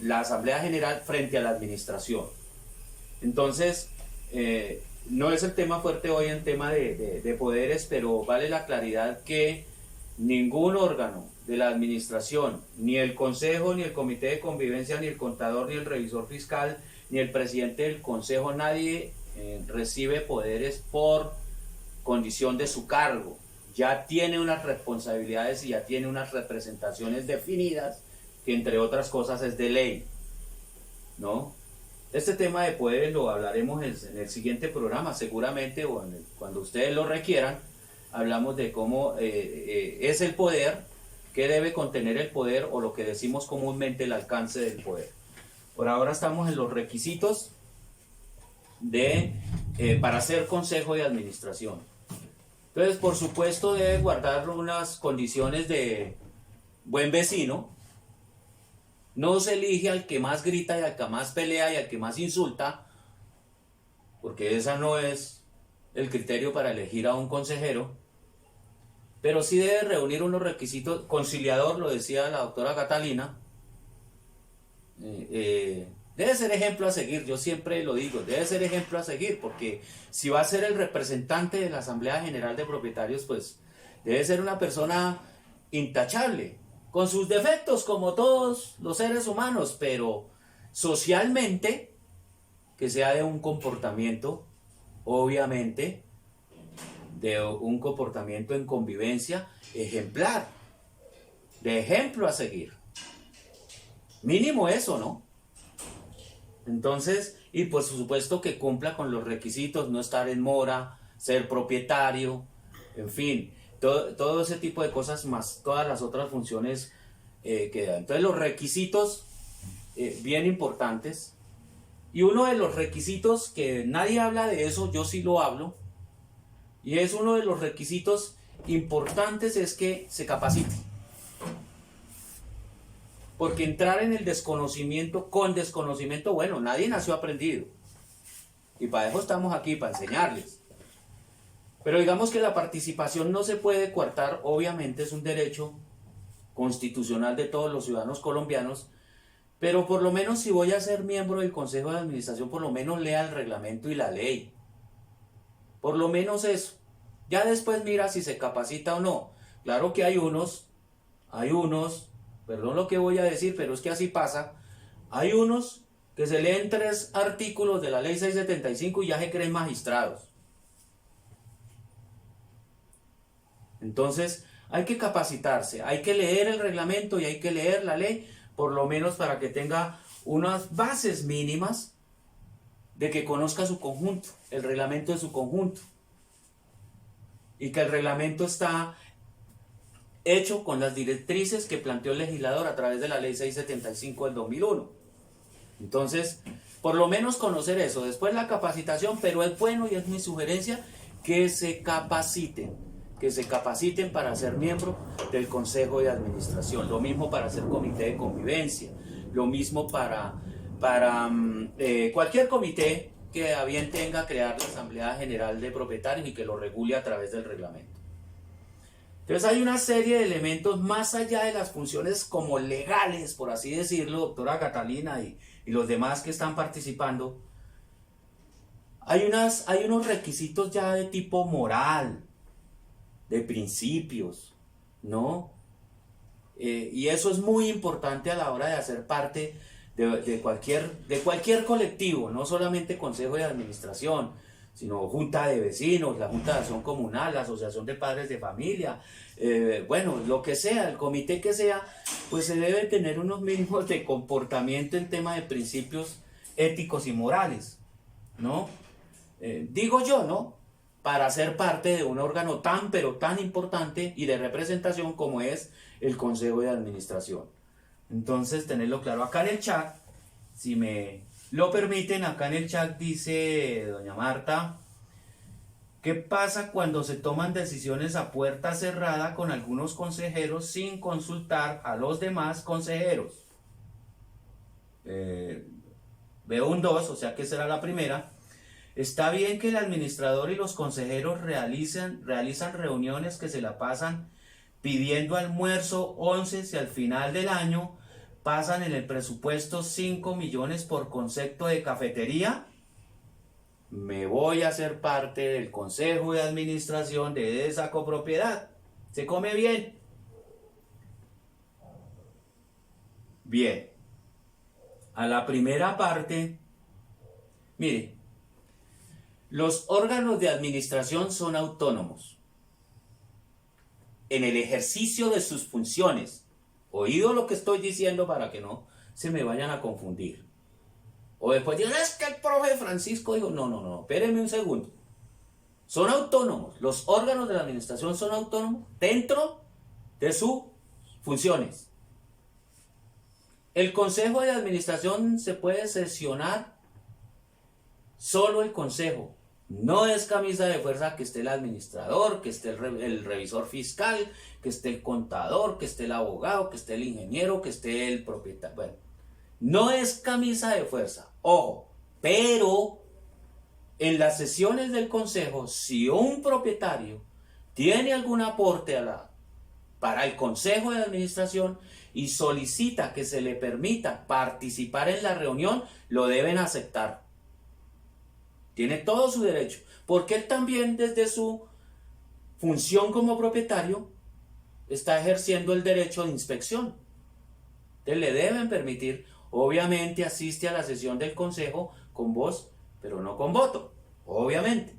la Asamblea General frente a la administración. Entonces, no es el tema fuerte hoy en tema de poderes, pero vale la claridad que ningún órgano de la administración, ni el consejo, ni el comité de convivencia, ni el contador, ni el revisor fiscal, ni el presidente del consejo, nadie recibe poderes por condición de su cargo. Ya tiene unas responsabilidades y ya tiene unas representaciones definidas, que entre otras cosas es de ley, ¿no? Este tema de poderes lo hablaremos en el siguiente programa, seguramente, o cuando ustedes lo requieran. Hablamos de cómo es el poder, qué debe contener el poder, o lo que decimos comúnmente el alcance del poder. Por ahora estamos en los requisitos para ser consejo de administración. Entonces, por supuesto, debe guardar unas condiciones de buen vecino. No se elige al que más grita y al que más pelea y al que más insulta, porque ese no es el criterio para elegir a un consejero. Pero sí debe reunir unos requisitos. Conciliador, lo decía la doctora Catalina, debe ser ejemplo a seguir. Yo siempre lo digo, debe ser ejemplo a seguir, porque si va a ser el representante de la Asamblea General de Propietarios, pues debe ser una persona intachable, con sus defectos como todos los seres humanos, pero socialmente que sea de un comportamiento, obviamente, de un comportamiento en convivencia ejemplar, de ejemplo a seguir. Mínimo eso, ¿no? Entonces, y por supuesto que cumpla con los requisitos, no estar en mora, ser propietario, en fin, todo ese tipo de cosas, más todas las otras funciones que da. Entonces, los requisitos bien importantes, y uno de los requisitos que nadie habla de eso, yo sí lo hablo, Y es uno de los requisitos importantes es que se capacite. Porque entrar en el desconocimiento con desconocimiento, bueno, nadie nació aprendido. Y para eso estamos aquí, para enseñarles. Pero digamos que la participación no se puede coartar, obviamente es un derecho constitucional de todos los ciudadanos colombianos, pero por lo menos si voy a ser miembro del Consejo de Administración, por lo menos lea el reglamento y la ley. Por lo menos eso. Ya después mira si se capacita o no. Claro que hay unos, perdón lo que voy a decir, pero es que así pasa, hay unos que se leen 3 artículos de la ley 675 y ya se creen magistrados. Entonces, hay que capacitarse, hay que leer el reglamento y hay que leer la ley, por lo menos para que tenga unas bases mínimas de que conozca su conjunto, el reglamento de su conjunto. Y que el reglamento está hecho con las directrices que planteó el legislador a través de la ley 675 del 2001. Entonces, por lo menos conocer eso. Después la capacitación, pero es bueno y es mi sugerencia que se capaciten para ser miembro del Consejo de Administración. Lo mismo para ser comité de convivencia. Lo mismo para cualquier comité que a bien tenga crear la Asamblea General de Propietarios y que lo regule a través del reglamento. Entonces hay una serie de elementos más allá de las funciones como legales, por así decirlo, doctora Catalina y los demás que están participando. Hay unos requisitos ya de tipo moral, de principios, ¿no? Y eso es muy importante a la hora de hacer parte de cualquier colectivo, no solamente Consejo de Administración, sino Junta de Vecinos, la Junta de Acción Comunal, la Asociación de Padres de Familia, bueno, lo que sea, el comité que sea, pues se debe tener unos mínimos de comportamiento en tema de principios éticos y morales, ¿no? Digo yo, ¿no? Para ser parte de un órgano tan, pero tan importante y de representación como es el Consejo de Administración. Entonces, tenerlo claro. Acá en el chat, si me lo permiten, acá en el chat dice doña Marta, ¿qué pasa cuando se toman decisiones a puerta cerrada con algunos consejeros sin consultar a los demás consejeros? Veo un 2, o sea que será la primera. Está bien que el administrador y los consejeros realicen reuniones que se la pasan pidiendo almuerzo 11 si al final del año pasan en el presupuesto 5 millones por concepto de cafetería. Me voy a hacer parte del Consejo de Administración de esa copropiedad. ¿Se come bien? Bien. A la primera parte, mire, los órganos de administración son autónomos en el ejercicio de sus funciones. Oído lo que estoy diciendo para que no se me vayan a confundir. O después digan, es que el profe Francisco dijo, no, espérenme un segundo. Son autónomos, los órganos de la administración son autónomos dentro de sus funciones. El Consejo de Administración se puede sesionar solo el Consejo. No es camisa de fuerza que esté el administrador, que esté el revisor fiscal, que esté el contador, que esté el abogado, que esté el ingeniero, que esté el propietario. Bueno, no es camisa de fuerza, ojo, pero en las sesiones del consejo, si un propietario tiene algún aporte para el consejo de administración y solicita que se le permita participar en la reunión, lo deben aceptar. Tiene todo su derecho, porque él también desde su función como propietario está ejerciendo el derecho de inspección. Entonces le deben permitir, obviamente asiste a la sesión del consejo con voz, pero no con voto, obviamente.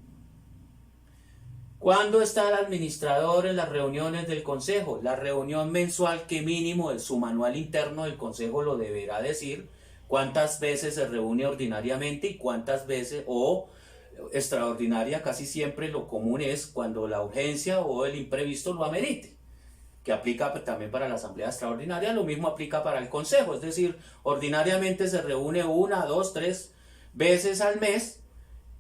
¿Cuándo está el administrador en las reuniones del consejo? La reunión mensual que mínimo de su manual interno del consejo lo deberá decir, cuántas veces se reúne ordinariamente y cuántas veces, o extraordinaria, casi siempre lo común es cuando la urgencia o el imprevisto lo amerite, que aplica también para la asamblea extraordinaria, lo mismo aplica para el consejo, es decir, ordinariamente se reúne 1, 2, 3 veces al mes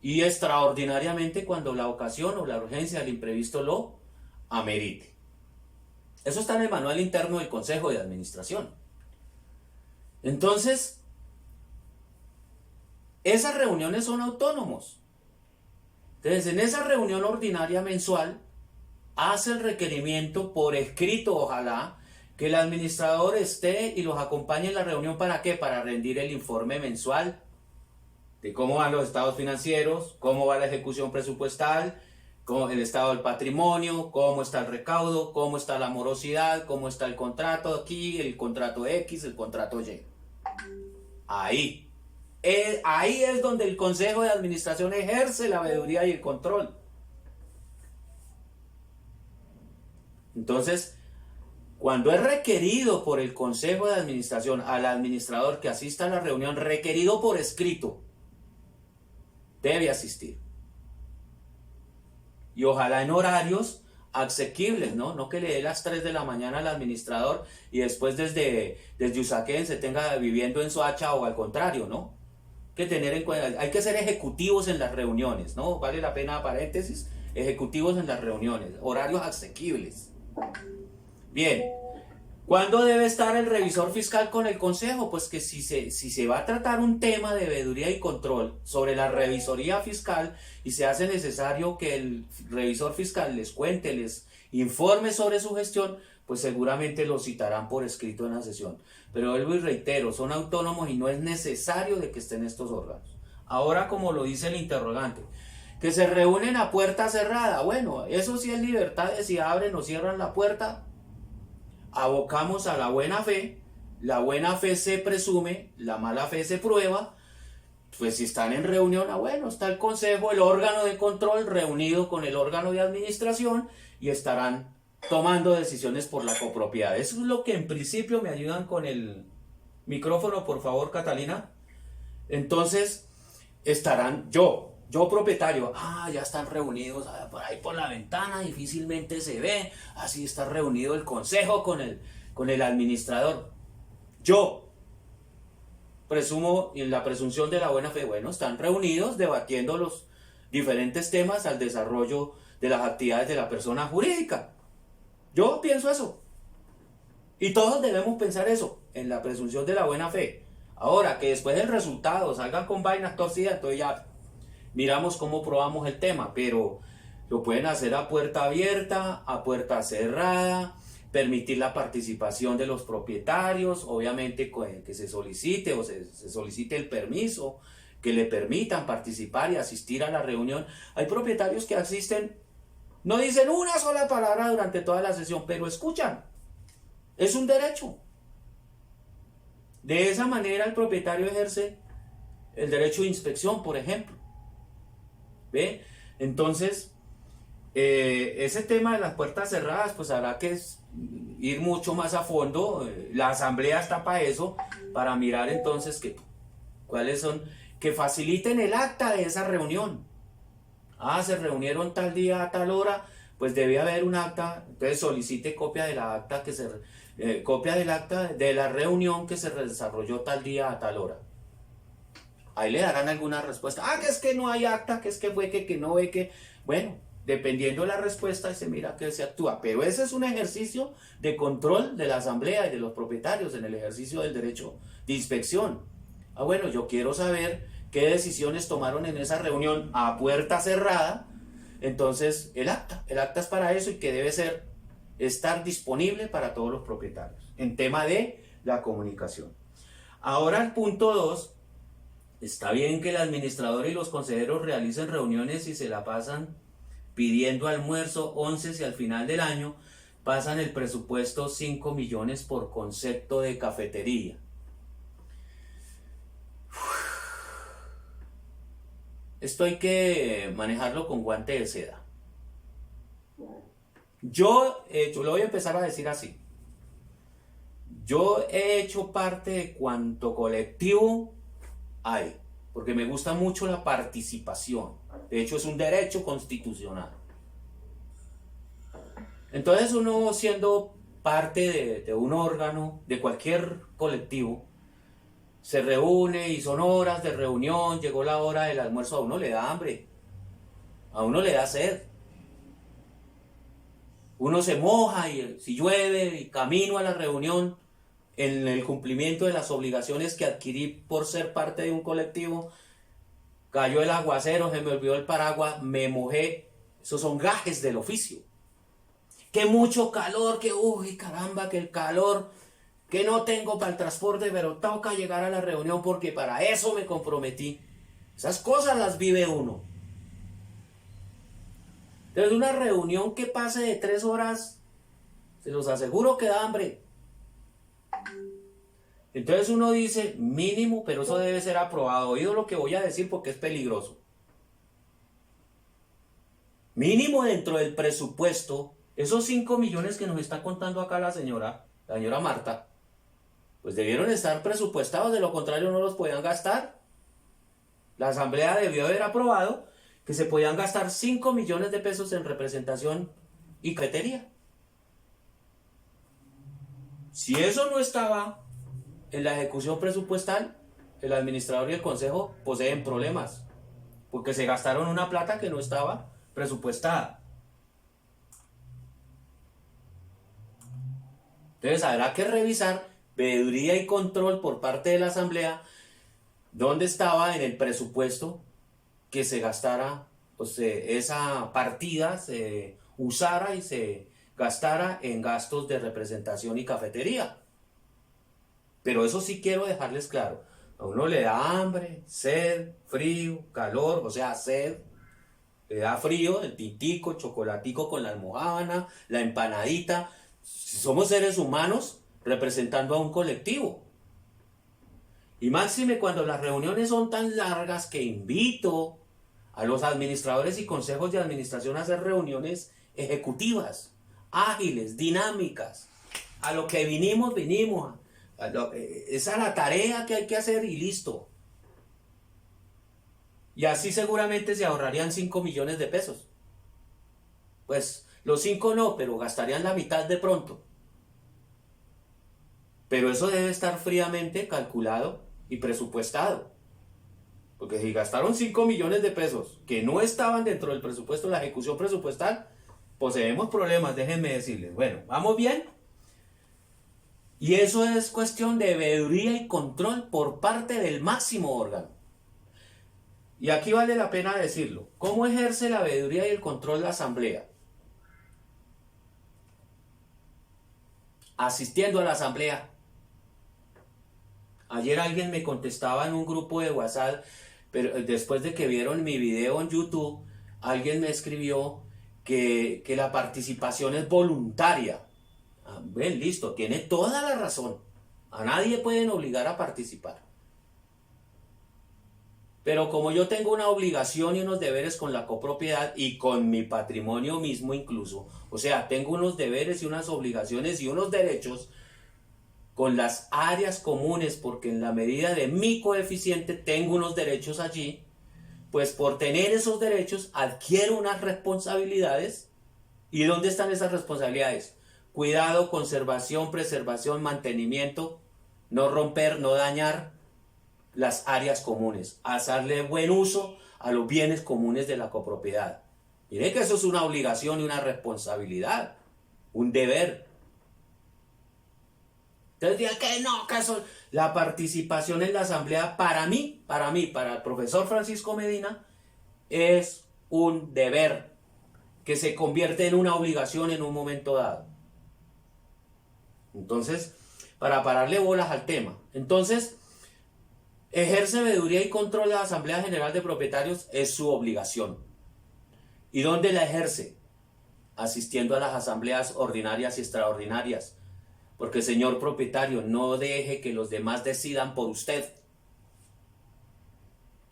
y extraordinariamente cuando la ocasión o la urgencia del imprevisto lo amerite. Eso está en el manual interno del Consejo de Administración. Entonces, esas reuniones son autónomos. Entonces, en esa reunión ordinaria mensual, hace el requerimiento por escrito, ojalá, que el administrador esté y los acompañe en la reunión. ¿Para qué? Para rendir el informe mensual de cómo van los estados financieros, cómo va la ejecución presupuestal, cómo el estado del patrimonio, cómo está el recaudo, cómo está la morosidad, cómo está el contrato aquí, el contrato X, el contrato Y. Ahí es donde el Consejo de Administración ejerce la veeduría y el control. Entonces, cuando es requerido por el Consejo de Administración al administrador que asista a la reunión, requerido por escrito, debe asistir. Y ojalá en horarios asequibles, ¿no? No que le dé las 3 de la mañana al administrador y después desde Usaquén se tenga viviendo en Soacha, o al contrario, ¿no? Que tener en cuenta, hay que ser ejecutivos en las reuniones, ¿no? Vale la pena, paréntesis, ejecutivos en las reuniones, horarios asequibles. Bien, ¿cuándo debe estar el revisor fiscal con el consejo? Pues que si se va a tratar un tema de veeduría y control sobre la revisoría fiscal y se hace necesario que el revisor fiscal les cuente, les informe sobre su gestión, pues seguramente lo citarán por escrito en la sesión. Pero vuelvo y reitero, son autónomos y no es necesario de que estén estos órganos. Ahora, como lo dice el interrogante, que se reúnen a puerta cerrada. Bueno, eso sí es libertad de si abren o cierran la puerta. Abocamos a la buena fe se presume, la mala fe se prueba. Pues si están en reunión, bueno, está el consejo, el órgano de control reunido con el órgano de administración y estarán tomando decisiones por la copropiedad. Eso es lo que en principio me ayudan con el micrófono, por favor, Catalina. Entonces, estarán yo propietario, ya están reunidos por ahí por la ventana, difícilmente se ve, así está reunido el consejo con el administrador. Yo presumo, en la presunción de la buena fe, bueno, están reunidos debatiendo los diferentes temas al desarrollo de las actividades de la persona jurídica. Yo pienso eso. Y todos debemos pensar eso, en la presunción de la buena fe. Ahora, que después del resultado salgan con vainas torcidas, entonces ya miramos cómo probamos el tema, pero lo pueden hacer a puerta abierta, a puerta cerrada, permitir la participación de los propietarios, obviamente que se solicite o se solicite el permiso, que le permitan participar y asistir a la reunión. Hay propietarios que asisten, no dicen una sola palabra durante toda la sesión, pero escuchan. Es un derecho. De esa manera el propietario ejerce el derecho de inspección, por ejemplo. ¿Ve? Entonces, ese tema de las puertas cerradas, pues habrá que ir mucho más a fondo. La asamblea está para eso, para mirar entonces cuáles son, que faciliten el acta de esa reunión. Se reunieron tal día a tal hora, pues debe haber un acta, entonces solicite copia de la acta copia del acta de la reunión que se desarrolló tal día a tal hora. Ahí le darán alguna respuesta. Que es que no hay acta, que es que fue que no ve que... Bueno, dependiendo de la respuesta se mira que se actúa. Pero ese es un ejercicio de control de la asamblea y de los propietarios en el ejercicio del derecho de inspección. Bueno, yo quiero saber qué decisiones tomaron en esa reunión a puerta cerrada. Entonces, el acta es para eso y que debe estar disponible para todos los propietarios en tema de la comunicación. Ahora el punto 2. Está bien que el administrador y los consejeros realicen reuniones y se la pasan pidiendo almuerzo 11 si al final del año pasan el presupuesto 5 millones por concepto de cafetería. Esto hay que manejarlo con guante de seda. Yo lo voy a empezar a decir así. Yo he hecho parte de cuanto colectivo hay, porque me gusta mucho la participación. De hecho, es un derecho constitucional. Entonces, uno siendo parte de un órgano, de cualquier colectivo, se reúne y son horas de reunión, llegó la hora del almuerzo, a uno le da hambre, a uno le da sed. Uno se moja y si llueve y camino a la reunión en el cumplimiento de las obligaciones que adquirí por ser parte de un colectivo, cayó el aguacero, se me olvidó el paraguas, me mojé. Esos son gajes del oficio. Que mucho calor, que uy caramba, que el calor, que no tengo para el transporte, pero toca llegar a la reunión porque para eso me comprometí. Esas cosas las vive uno. Entonces una reunión que pase de 3 horas, se los aseguro que da hambre. Entonces uno dice, mínimo, pero eso debe ser aprobado. Oído lo que voy a decir porque es peligroso. Mínimo dentro del presupuesto, esos 5 millones que nos está contando acá la señora Marta, pues debieron estar presupuestados, de lo contrario no los podían gastar. La asamblea debió haber aprobado que se podían gastar 5 millones de pesos en representación y cafetería. Si eso no estaba en la ejecución presupuestal, el administrador y el consejo poseen problemas, porque se gastaron una plata que no estaba presupuestada. Entonces habrá que revisar veeduría y control por parte de la asamblea dónde estaba en el presupuesto que se gastara, pues esa partida se usara y se gastara en gastos de representación y cafetería. Pero eso sí quiero dejarles claro, a uno le da hambre, sed, frío, calor, o sea, sed, le da frío, el tintico, el chocolatico con la almojábana, la empanadita. Somos seres humanos representando a un colectivo. Y máxime cuando las reuniones son tan largas que invito a los administradores y consejos de administración a hacer reuniones ejecutivas, ágiles, dinámicas. A lo que vinimos. Esa es la tarea que hay que hacer y listo. Y así seguramente se ahorrarían 5 millones de pesos. Pues los 5 no, pero gastarían la mitad de pronto. Pero eso debe estar fríamente calculado y presupuestado. Porque si gastaron 5 millones de pesos que no estaban dentro del presupuesto de la ejecución presupuestal, poseemos problemas, déjenme decirles. Bueno, ¿vamos bien? Y eso es cuestión de veeduría y control por parte del máximo órgano. Y aquí vale la pena decirlo. ¿Cómo ejerce la veeduría y el control la asamblea? Asistiendo a la asamblea. Ayer alguien me contestaba en un grupo de WhatsApp, pero después de que vieron mi video en YouTube, alguien me escribió que la participación es voluntaria. Bien, listo, tiene toda la razón. A nadie pueden obligar a participar. Pero como yo tengo una obligación y unos deberes con la copropiedad y con mi patrimonio mismo incluso, o sea, tengo unos deberes y unas obligaciones y unos derechos con las áreas comunes, porque en la medida de mi coeficiente tengo unos derechos allí, pues por tener esos derechos adquiero unas responsabilidades. ¿Y dónde están esas responsabilidades? Cuidado, conservación, preservación, mantenimiento, no romper, no dañar las áreas comunes, hacerle buen uso a los bienes comunes de la copropiedad. Miren que eso es una obligación y una responsabilidad, un deber. Entonces digan que no, que eso, la participación en la asamblea para mí, para el profesor Francisco Medina, es un deber que se convierte en una obligación en un momento dado. Entonces, para pararle bolas al tema. Entonces, ejerce veeduría y control la Asamblea General de Propietarios, es su obligación. ¿Y dónde la ejerce? Asistiendo a las asambleas ordinarias y extraordinarias. Porque, señor propietario, no deje que los demás decidan por usted.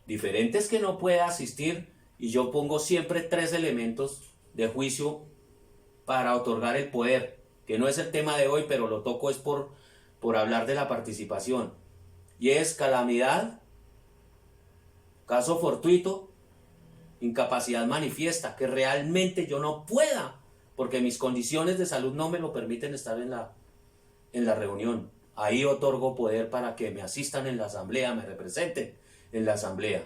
Diferente es que no pueda asistir, y yo pongo siempre 3 elementos de juicio para otorgar el poder, que no es el tema de hoy, pero lo toco es por hablar de la participación. Y es calamidad, caso fortuito, incapacidad manifiesta, que realmente yo no pueda, porque mis condiciones de salud no me lo permiten estar en la reunión. ahí otorgo poder para que me asistan en la asamblea, me representen en la asamblea.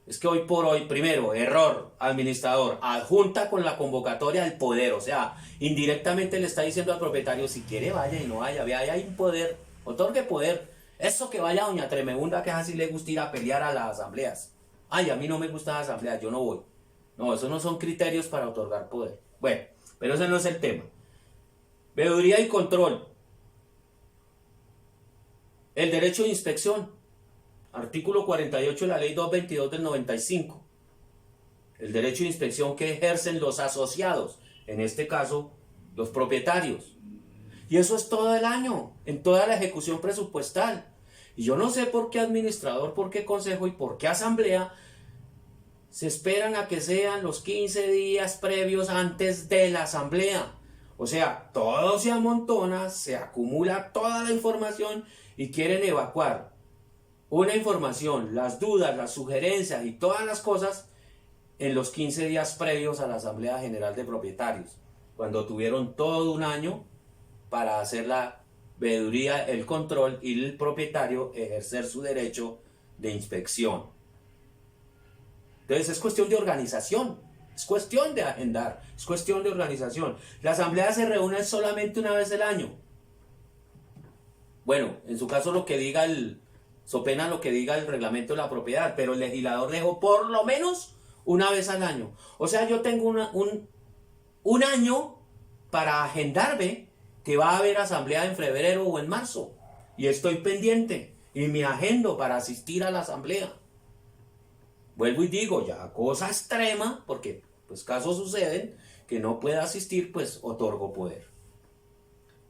Es que hoy por hoy, primero, error, administrador, adjunta con la convocatoria el poder, o sea, indirectamente le está diciendo al propietario, si quiere vaya y no vaya, vea, ahí hay un poder, otorgue poder. Eso que vaya doña Tremebunda, que es así le gusta ir a pelear a las asambleas. Ay, a mí no me gustan las asambleas, yo no voy. No, esos no son criterios para otorgar poder. Bueno, pero ese no es el tema. Veeduría y control. El derecho de inspección. Artículo 48 de la Ley 222 del 95. El derecho de inspección que ejercen los asociados, en este caso, los propietarios. Y eso es todo el año, en toda la ejecución presupuestal. Y yo no sé por qué administrador, por qué consejo y por qué asamblea se esperan a que sean los 15 días previos antes de la asamblea. O sea, todo se amontona, se acumula toda la información y quieren evacuar una información, las dudas, las sugerencias y todas las cosas en los 15 días previos a la Asamblea General de Propietarios, cuando tuvieron todo un año para hacer la veeduría, el control y el propietario ejercer su derecho de inspección. Entonces es cuestión de organización, es cuestión de agendar, es cuestión de organización. La asamblea se reúne solamente una vez al año. Bueno, en su caso lo que diga so pena lo que diga el reglamento de la propiedad, pero el legislador dejó por lo menos una vez al año. O sea, yo tengo un año para agendarme que va a haber asamblea en febrero o en marzo. Y estoy pendiente y me agendo para asistir a la asamblea. Vuelvo y digo, ya cosa extrema, porque pues casos suceden que no pueda asistir, pues otorgo poder.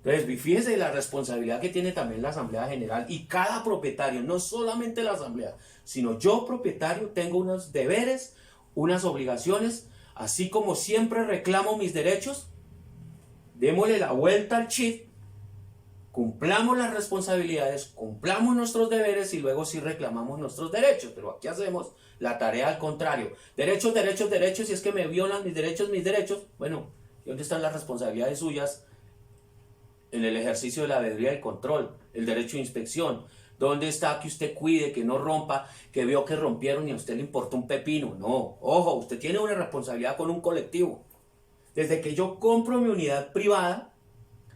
Entonces, fíjese la responsabilidad que tiene también la Asamblea General y cada propietario, no solamente la Asamblea, sino yo propietario tengo unos deberes, unas obligaciones, así como siempre reclamo mis derechos, démosle la vuelta al chip, cumplamos las responsabilidades, cumplamos nuestros deberes y luego sí reclamamos nuestros derechos, pero aquí hacemos la tarea al contrario. Derechos, derechos, derechos, y es que me violan mis derechos, bueno, ¿y dónde están las responsabilidades suyas en el ejercicio de la veeduría y control? El derecho de inspección. ¿Dónde está que usted cuide, que no rompa, que vio que rompieron y a usted le importó un pepino? No, ojo, usted tiene una responsabilidad con un colectivo. Desde que yo compro mi unidad privada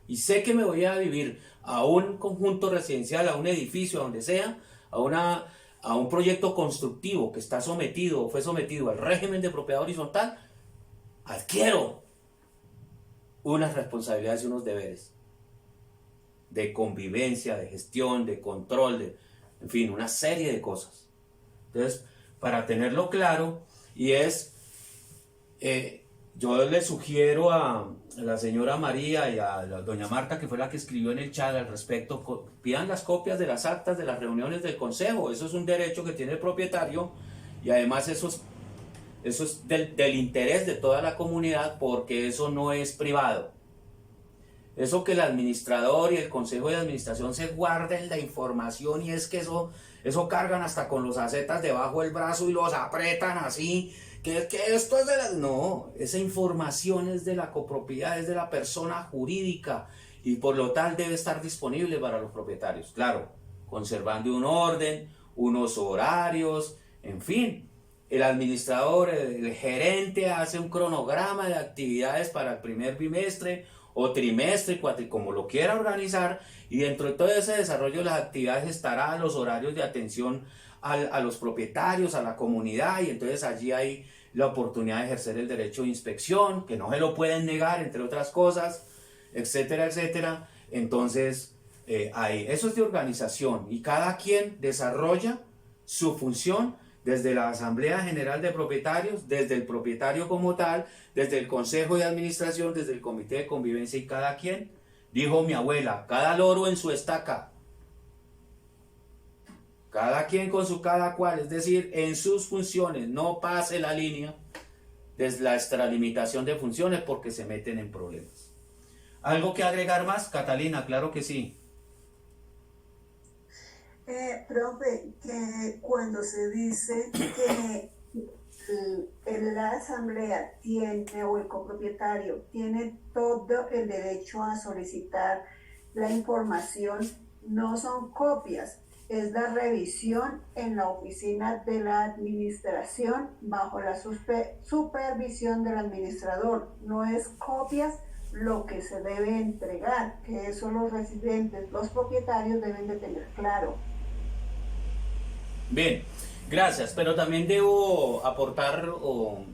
y sé que me voy a vivir a un conjunto residencial, a un edificio, a donde sea, a un proyecto constructivo que está sometido o fue sometido al régimen de propiedad horizontal, adquiero unas responsabilidades y unos deberes de convivencia, de gestión, de control, en fin, una serie de cosas. Entonces, para tenerlo claro, y yo le sugiero a la señora María y a la doña Marta, que fue la que escribió en el chat al respecto, pidan las copias de las actas de las reuniones del consejo. Eso es un derecho que tiene el propietario y además eso es del interés de toda la comunidad, porque eso no es privado. Eso que el administrador y el consejo de administración se guarden la información, y es que eso cargan hasta con los acetas debajo del brazo y los apretan así, que esto es de la... No, esa información es de la copropiedad, es de la persona jurídica y por lo tal debe estar disponible para los propietarios. Claro, conservando un orden, unos horarios, en fin. El administrador, el gerente hace un cronograma de actividades para el primer bimestre o trimestre, como lo quiera organizar, y dentro de todo ese desarrollo de las actividades estarán los horarios de atención a los propietarios, a la comunidad, y entonces allí hay la oportunidad de ejercer el derecho de inspección, que no se lo pueden negar, entre otras cosas, etcétera, etcétera. Entonces, eso es de organización, y cada quien desarrolla su función desde la Asamblea General de Propietarios, desde el propietario como tal, desde el Consejo de Administración, desde el Comité de Convivencia, y cada quien, dijo mi abuela, cada loro en su estaca. Cada quien con su cada cual, es decir, en sus funciones, no pase la línea de la extralimitación de funciones porque se meten en problemas. ¿Algo que agregar más, Catalina? Claro que sí. Profe, que cuando se dice que la asamblea tiene o el copropietario tiene todo el derecho a solicitar la información no son copias, es la revisión en la oficina de la administración bajo la supervisión del administrador. No es copias lo que se debe entregar, que eso los residentes, los propietarios deben de tener claro. Bien, gracias, pero también debo aportar o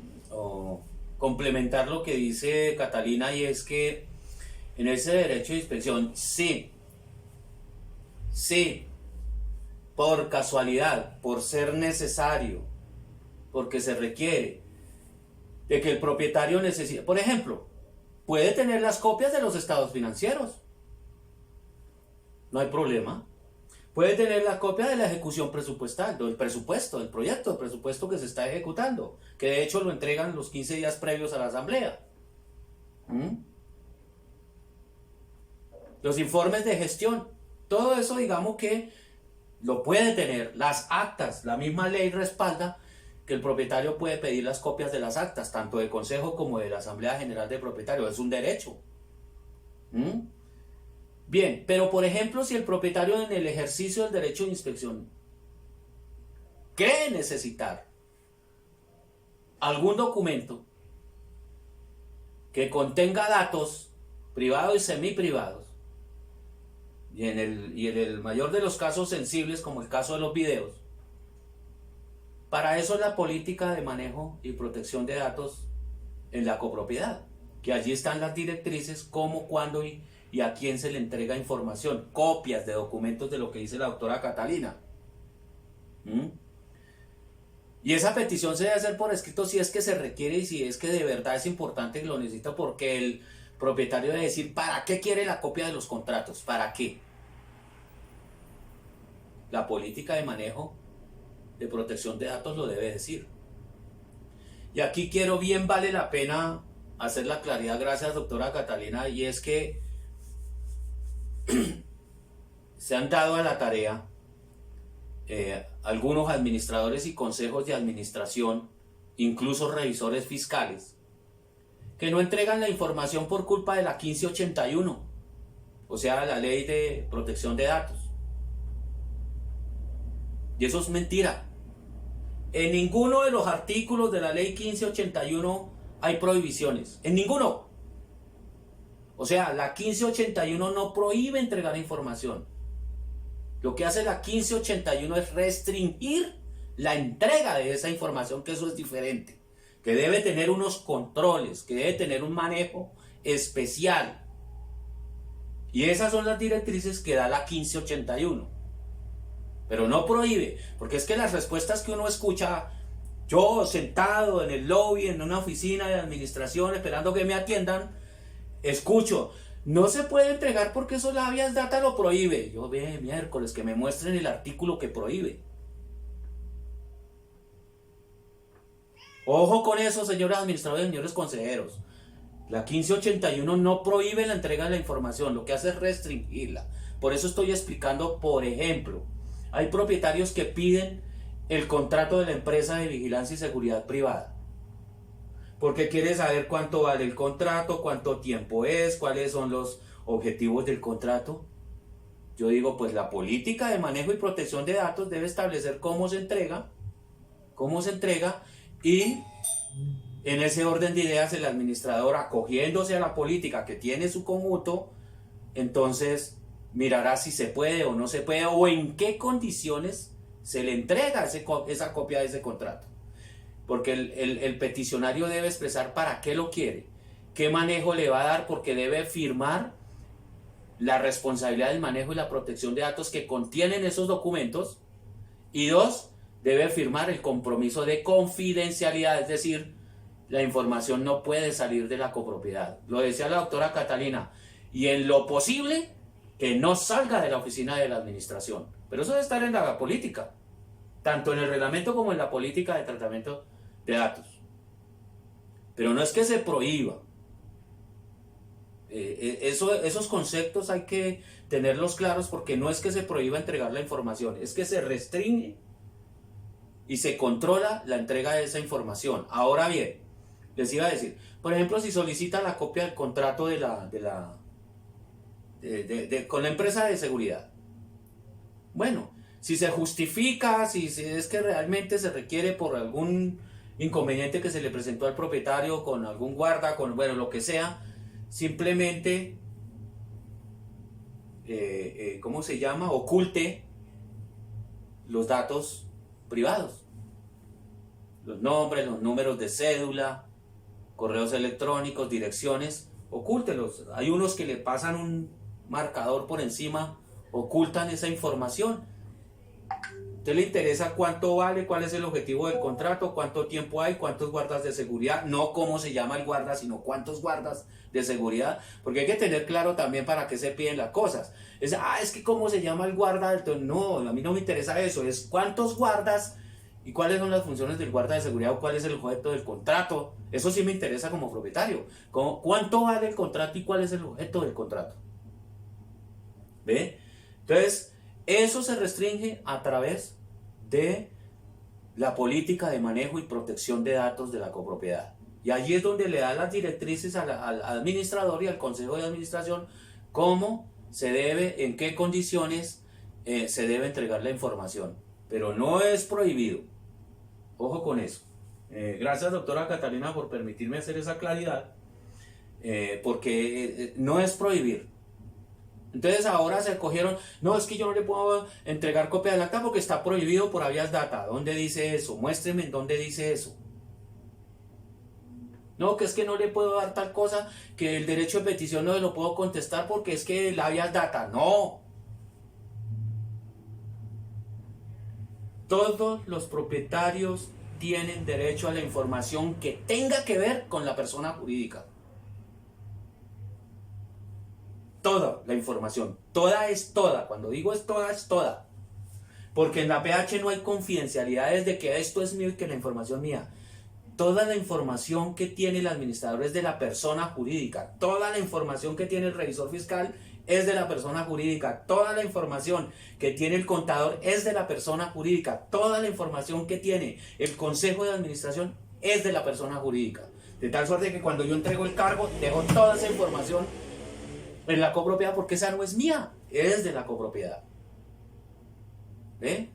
complementar lo que dice Catalina, y es que en ese derecho de inspección, sí, por casualidad, por ser necesario, porque se requiere de que el propietario necesite, por ejemplo, puede tener las copias de los estados financieros, no hay problema. Puede tener la copia de la ejecución presupuestal, del presupuesto, del proyecto de presupuesto que se está ejecutando, que de hecho lo entregan los 15 días previos a la asamblea. Los informes de gestión, todo eso digamos que lo puede tener. Las actas, la misma ley respalda que el propietario puede pedir las copias de las actas, tanto del consejo como de la asamblea general de propietarios, es un derecho. Bien, pero por ejemplo, si el propietario en el ejercicio del derecho de inspección cree necesitar algún documento que contenga datos privados y semiprivados, y en el mayor de los casos sensibles, como el caso de los videos, para eso es la política de manejo y protección de datos en la copropiedad, que allí están las directrices, cómo, cuándo y a quién se le entrega información, copias de documentos de lo que dice la doctora Catalina. Y esa petición se debe hacer por escrito si es que se requiere y si es que de verdad es importante que lo necesita, porque el propietario debe decir para qué quiere la copia de los contratos, para qué. La política de manejo de protección de datos lo debe decir. Y aquí bien vale la pena hacer la claridad, gracias doctora Catalina, y es que se han dado a la tarea algunos administradores y consejos de administración, incluso revisores fiscales, que no entregan la información por culpa de la 1581, o sea, la ley de protección de datos. Y eso es mentira. En ninguno de los artículos de la ley 1581 hay prohibiciones, en ninguno. O sea, la 1581 no prohíbe entregar información. Lo que hace la 1581 es restringir la entrega de esa información, que eso es diferente, que debe tener unos controles, que debe tener un manejo especial. Y esas son las directrices que da la 1581. Pero no prohíbe, porque es que las respuestas que uno escucha, yo sentado en el lobby, en una oficina de administración, esperando que me atiendan, escucho, no se puede entregar porque eso la habeas data lo prohíbe. Yo ve miércoles que me muestren el artículo que prohíbe. Ojo con eso, señores administradores, señores consejeros. La 1581 no prohíbe la entrega de la información, lo que hace es restringirla. Por eso estoy explicando, por ejemplo, hay propietarios que piden el contrato de la empresa de vigilancia y seguridad privada, porque quiere saber cuánto vale el contrato, cuánto tiempo es, cuáles son los objetivos del contrato. Yo digo, pues la política de manejo y protección de datos debe establecer cómo se entrega, y en ese orden de ideas el administrador, acogiéndose a la política que tiene su conjunto, entonces mirará si se puede o no se puede, o en qué condiciones se le entrega esa copia de ese contrato. Porque el peticionario debe expresar para qué lo quiere, qué manejo le va a dar, porque debe firmar la responsabilidad del manejo y la protección de datos que contienen esos documentos, y dos, debe firmar el compromiso de confidencialidad, es decir, la información no puede salir de la copropiedad. Lo decía la doctora Catalina, y en lo posible que no salga de la oficina de la administración. Pero eso debe estar en la política, tanto en el reglamento como en la política de tratamiento de datos. Pero no es que se prohíba. Esos conceptos hay que tenerlos claros, porque no es que se prohíba entregar la información, es que se restringe y se controla la entrega de esa información. Ahora bien, les iba a decir, por ejemplo, si solicita la copia del contrato con la empresa de seguridad, Bueno, si se justifica, si es que realmente se requiere por algún inconveniente que se le presentó al propietario con algún guarda, con bueno, lo que sea, simplemente, ¿cómo se llama? Oculte los datos privados, los nombres, los números de cédula, correos electrónicos, direcciones, ocúltelos. Hay unos que le pasan un marcador por encima, ocultan esa información. ¿A usted le interesa cuánto vale, cuál es el objetivo del contrato, cuánto tiempo hay, cuántos guardas de seguridad? No cómo se llama el guarda, sino cuántos guardas de seguridad, porque hay que tener claro también para qué se piden las cosas. Es que cómo se llama el guarda, no, a mí no me interesa eso, es cuántos guardas y cuáles son las funciones del guarda de seguridad o cuál es el objeto del contrato. Eso sí me interesa como propietario. ¿Cuánto vale el contrato y cuál es el objeto del contrato? ¿Ve? Entonces, eso se restringe a través de la política de manejo y protección de datos de la copropiedad. Y allí es donde le da las directrices al administrador y al consejo de administración cómo se debe, en qué condiciones se debe entregar la información. Pero no es prohibido. Ojo con eso. Gracias, doctora Catalina, por permitirme hacer esa claridad, porque no es prohibir. Entonces ahora se cogieron, no, es que yo no le puedo entregar copia del acta porque está prohibido por habeas data. ¿Dónde dice eso? Muéstreme en dónde dice eso. No, que es que no le puedo dar tal cosa, que el derecho de petición no se lo puedo contestar porque es que el habeas data. No. Todos los propietarios tienen derecho a la información que tenga que ver con la persona jurídica. Toda la información, toda es toda. Cuando digo es toda. Porque en la PH no hay confidencialidades de que esto es mío y que la información es mía. Toda la información que tiene el administrador es de la persona jurídica. Toda la información que tiene el revisor fiscal es de la persona jurídica. Toda la información que tiene el contador es de la persona jurídica. Toda la información que tiene el consejo de administración es de la persona jurídica. De tal suerte que cuando yo entrego el cargo, dejo toda esa información en la copropiedad porque esa no es mía, es de la copropiedad. ¿Ve?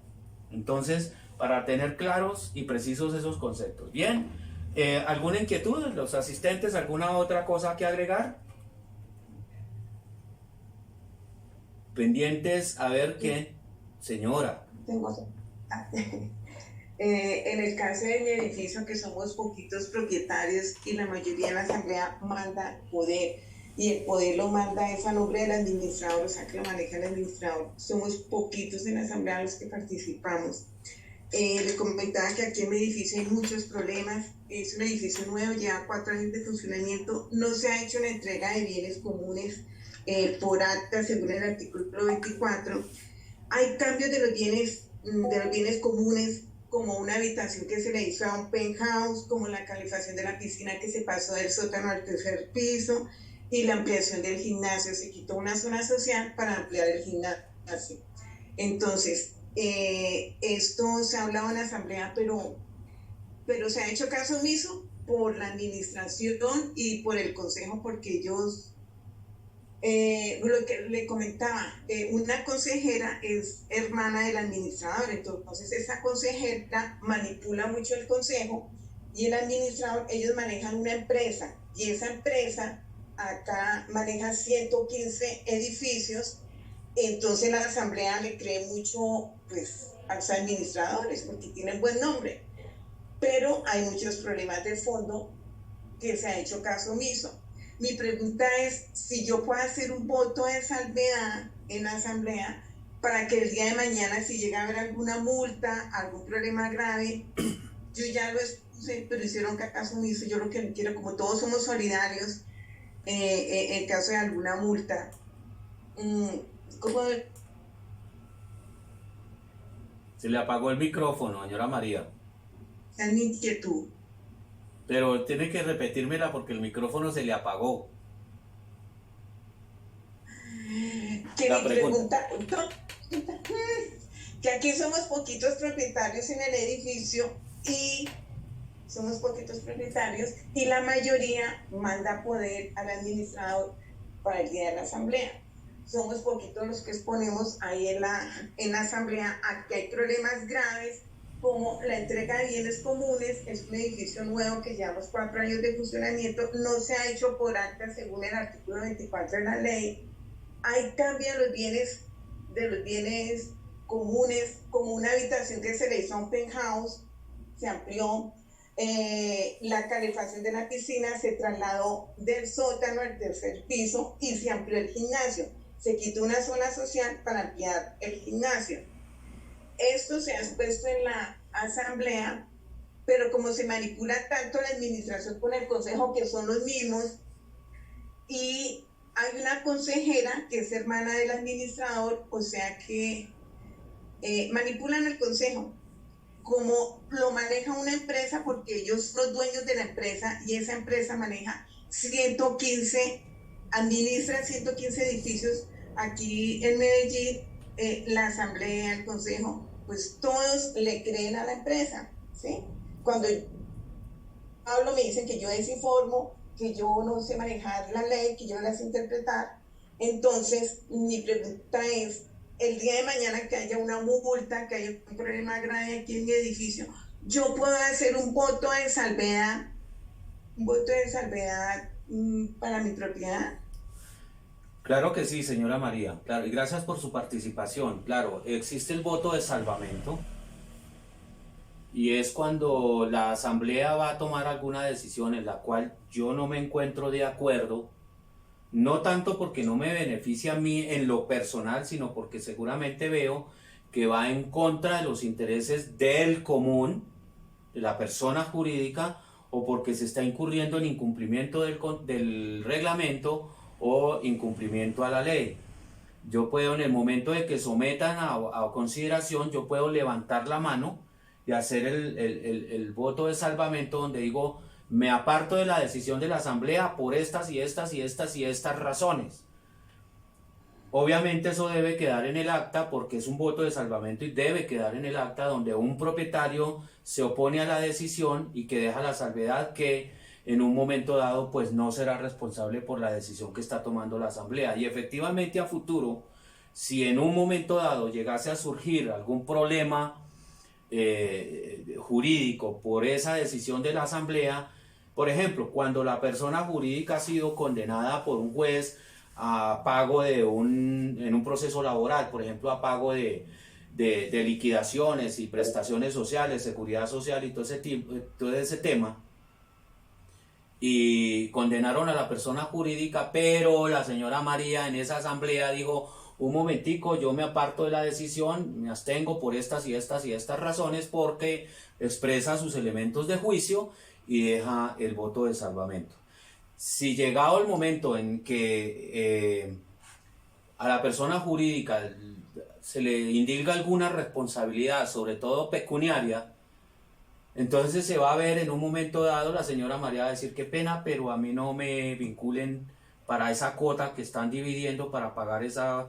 Entonces, para tener claros y precisos esos conceptos. Bien, ¿alguna inquietud? ¿Los asistentes? ¿Alguna otra cosa que agregar? Pendientes a ver qué, señora. En el caso del edificio, que somos poquitos propietarios y la mayoría de la asamblea manda poder, y el poder lo manda es a nombre del administrador, o sea que lo maneja el administrador. Somos poquitos en la asamblea los que participamos. Les comentaba que aquí en mi edificio hay muchos problemas. Es un edificio nuevo, lleva 4 años de funcionamiento, no se ha hecho la entrega de bienes comunes por acta según el artículo 24. Hay cambios de los bienes comunes, como una habitación que se le hizo a un penthouse, como la calefacción de la piscina que se pasó del sótano al 3er piso, y la ampliación del gimnasio. Se quitó una zona social para ampliar el gimnasio. Entonces, esto se ha hablado en la asamblea, pero se ha hecho caso omiso por la administración y por el consejo, porque ellos, lo que le comentaba, una consejera es hermana del administrador, entonces esa consejera manipula mucho el consejo y el administrador. Ellos manejan una empresa y esa empresa acá maneja 115 edificios. Entonces la asamblea le cree mucho pues a los administradores porque tienen buen nombre, pero hay muchos problemas de fondo que se ha hecho caso omiso. Mi pregunta es si yo puedo hacer un voto de salvedad en la asamblea para que el día de mañana, si llega a haber alguna multa, algún problema grave, yo ya lo expuse, pero hicieron caso omiso. Yo lo que quiero, como todos somos solidarios, en caso de alguna multa, ¿cómo? Se le apagó el micrófono, señora María. Esa es mi inquietud. Pero tiene que repetírmela porque el micrófono se le apagó. Que mi pregunta, que aquí somos poquitos propietarios en el edificio y la mayoría manda poder al administrador para el día de la asamblea. somos poquitos los que exponemos ahí en la asamblea a que hay problemas graves como la entrega de bienes comunes. Es un edificio nuevo que llevamos 4 años de funcionamiento, no se ha hecho por acta según el artículo 24 de la ley. Hay cambio de los bienes comunes, como una habitación que se le hizo a un penthouse, se amplió. La calefacción de la piscina se trasladó del sótano al tercer piso y se amplió el gimnasio. Se quitó una zona social para ampliar el gimnasio. Esto se ha expuesto en la asamblea, pero como se manipula tanto la administración con el consejo, que son los mismos, y hay una consejera que es hermana del administrador, o sea que manipulan el consejo. Como lo maneja una empresa, porque ellos son los dueños de la empresa y esa empresa maneja 115, administra 115 edificios aquí en Medellín. La asamblea, el consejo, pues todos le creen a la empresa, ¿sí? Cuando yo hablo me dicen que yo desinformo, que yo no sé manejar la ley, que yo no la sé interpretar. Entonces mi pregunta es, el día de mañana que haya una multa, que haya un problema grave aquí en mi edificio, yo puedo hacer un voto de salvedad para mi propiedad. Claro que sí, señora María. Claro, y gracias por su participación. Claro, existe el voto de salvamento y es cuando la asamblea va a tomar alguna decisión en la cual yo no me encuentro de acuerdo, no tanto porque no me beneficia a mí en lo personal, sino porque seguramente veo que va en contra de los intereses del común, de la persona jurídica, o porque se está incurriendo en incumplimiento del reglamento o incumplimiento a la ley. Yo puedo, en el momento de que sometan a consideración, yo puedo levantar la mano y hacer el voto de salvamento, donde digo, me aparto de la decisión de la asamblea por estas y estas y estas y estas razones. Obviamente eso debe quedar en el acta, porque es un voto de salvamento y debe quedar en el acta, donde un propietario se opone a la decisión y que deja la salvedad que en un momento dado pues no será responsable por la decisión que está tomando la asamblea. Y efectivamente a futuro, si en un momento dado llegase a surgir algún problema jurídico por esa decisión de la asamblea, por ejemplo, cuando la persona jurídica ha sido condenada por un juez a pago en un proceso laboral, por ejemplo, a pago de liquidaciones y prestaciones sociales, seguridad social y todo ese tema, y condenaron a la persona jurídica, pero la señora María en esa asamblea dijo, un momentico, yo me aparto de la decisión, me abstengo por estas y estas y estas razones, porque expresa sus elementos de juicio y deja el voto de salvamento. Si llegado el momento en que a la persona jurídica se le indilga alguna responsabilidad, sobre todo pecuniaria, entonces se va a ver en un momento dado la señora María va a decir, qué pena, pero a mí no me vinculen para esa cuota que están dividiendo para pagar esa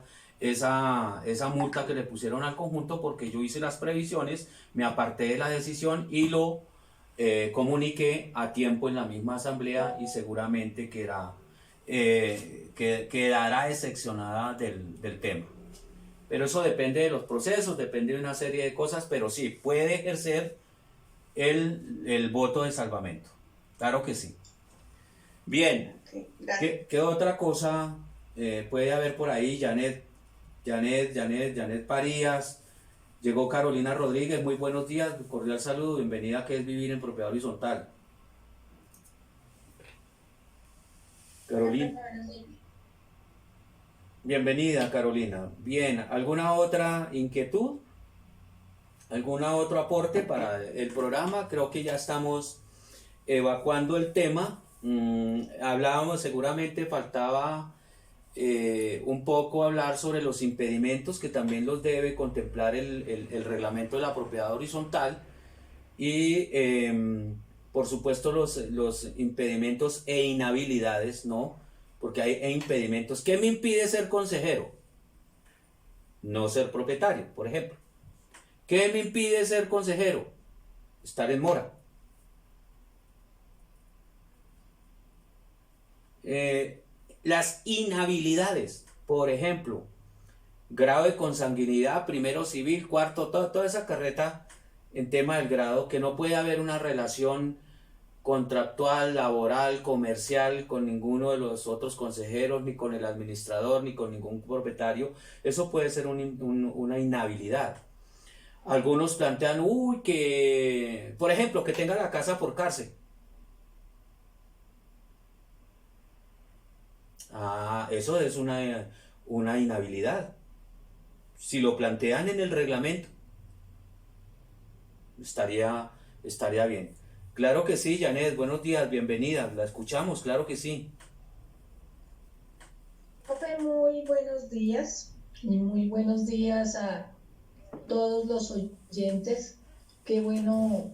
multa que le pusieron al conjunto, porque yo hice las previsiones, me aparté de la decisión y lo comuniqué a tiempo en la misma asamblea, y seguramente quedará excepcionada del tema. Pero eso depende de los procesos, depende de una serie de cosas, pero sí, puede ejercer el voto de salvamento. Claro que sí. Bien, ¿qué otra cosa puede haber por ahí? Janet Parías. Llegó Carolina Rodríguez, muy buenos días, cordial saludo, bienvenida a ¿Qué es vivir en propiedad horizontal? Carolina. Bienvenida, Carolina. Bien, ¿alguna otra inquietud? ¿Algún otro aporte para el programa? Creo que ya estamos evacuando el tema. Hablábamos, seguramente faltaba un poco hablar sobre los impedimentos, que también los debe contemplar el reglamento de la propiedad horizontal, y por supuesto los impedimentos e inhabilidades, ¿no? Porque hay impedimentos. ¿Qué me impide ser consejero? No ser propietario, por ejemplo. ¿Qué me impide ser consejero? Estar en mora. Las inhabilidades. Por ejemplo, grado de consanguinidad, primero civil, cuarto, toda esa carreta en tema del grado, que no puede haber una relación contractual, laboral, comercial con ninguno de los otros consejeros, ni con el administrador, ni con ningún propietario. Eso puede ser una inhabilidad. Algunos plantean, que, por ejemplo, que tenga la casa por cárcel. Eso es una inhabilidad. Si lo plantean en el reglamento, estaría bien. Claro que sí, Janet, buenos días, bienvenida, la escuchamos, claro que sí. Profe, muy buenos días y muy buenos días a todos los oyentes. Qué bueno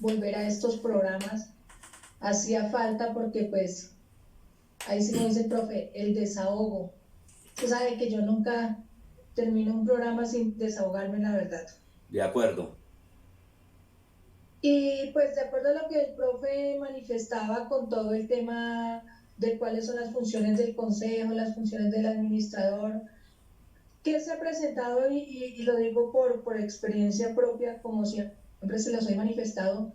volver a estos programas. Hacía falta porque pues, ahí sí como dice el profe, el desahogo. Usted sabe que yo nunca termino un programa sin desahogarme, la verdad. De acuerdo. Y pues de acuerdo a lo que el profe manifestaba con todo el tema de cuáles son las funciones del consejo, las funciones del administrador, que se ha presentado y lo digo por experiencia propia, como siempre se los he manifestado,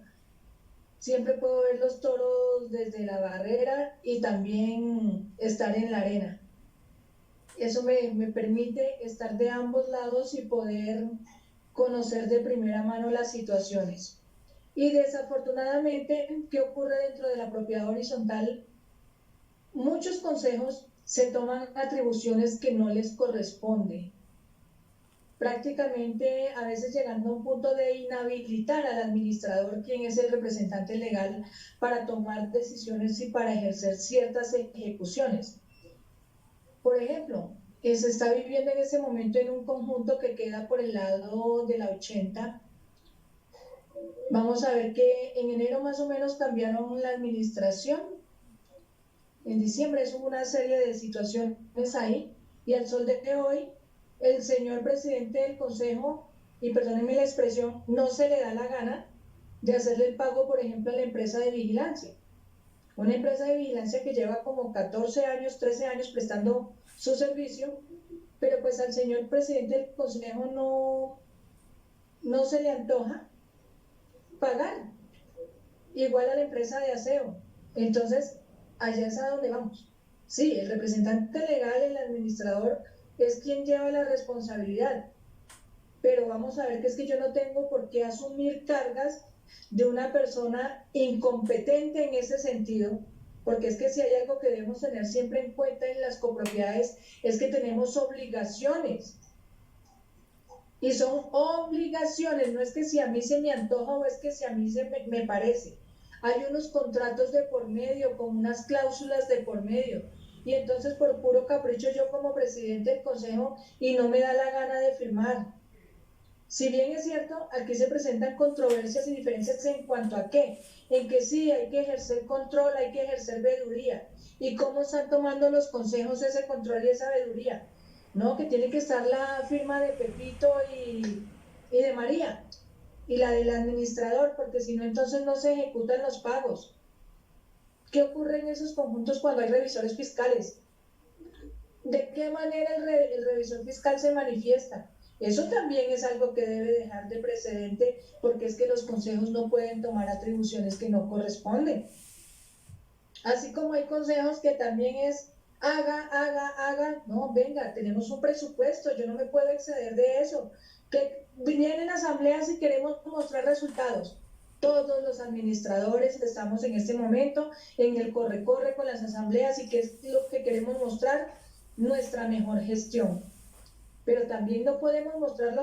siempre puedo ver los toros desde la barrera y también estar en la arena. Eso me permite estar de ambos lados y poder conocer de primera mano las situaciones. Y desafortunadamente, ¿qué ocurre dentro de la propiedad horizontal? Muchos consejos se toman atribuciones que no les corresponden. Prácticamente, a veces llegando a un punto de inhabilitar al administrador, quien es el representante legal, para tomar decisiones y para ejercer ciertas ejecuciones. Por ejemplo, se está viviendo en ese momento en un conjunto que queda por el lado de la 80. Vamos a ver que en enero más o menos cambiaron la administración. En diciembre hubo una serie de situaciones ahí y al sol de hoy el señor presidente del consejo, y perdónenme la expresión, no se le da la gana de hacerle el pago, por ejemplo, a la empresa de vigilancia. Una empresa de vigilancia que lleva como 14 años, 13 años prestando su servicio, pero pues al señor presidente del consejo no se le antoja pagar, igual a la empresa de aseo. Entonces, allá es a donde vamos. Sí, el representante legal, el administrador, es quien lleva la responsabilidad, pero vamos a ver que es que yo no tengo por qué asumir cargas de una persona incompetente en ese sentido, porque es que si hay algo que debemos tener siempre en cuenta en las copropiedades, es que tenemos obligaciones. Y son obligaciones, no es que si a mí se me antoja o es que si a mí me parece. Hay unos contratos de por medio, con unas cláusulas de por medio. Y entonces por puro capricho yo como presidente del consejo y no me da la gana de firmar. Si bien es cierto, aquí se presentan controversias y diferencias en cuanto a qué. En que sí, hay que ejercer control, hay que ejercer veeduría. ¿Y cómo están tomando los consejos ese control y esa veeduría? No, que tiene que estar la firma de Pepito y de María, y la del administrador, porque si no, entonces no se ejecutan los pagos. ¿Qué ocurre en esos conjuntos cuando hay revisores fiscales? ¿De qué manera el revisor fiscal se manifiesta? Eso también es algo que debe dejar de precedente, porque es que los consejos no pueden tomar atribuciones que no corresponden. Así como hay consejos que también es haga, no, venga, tenemos un presupuesto, yo no me puedo exceder de eso. Que vienen asambleas y queremos mostrar resultados. Todos los administradores estamos en este momento en el corre-corre con las asambleas y que es lo que queremos mostrar, nuestra mejor gestión. Pero también no podemos mostrar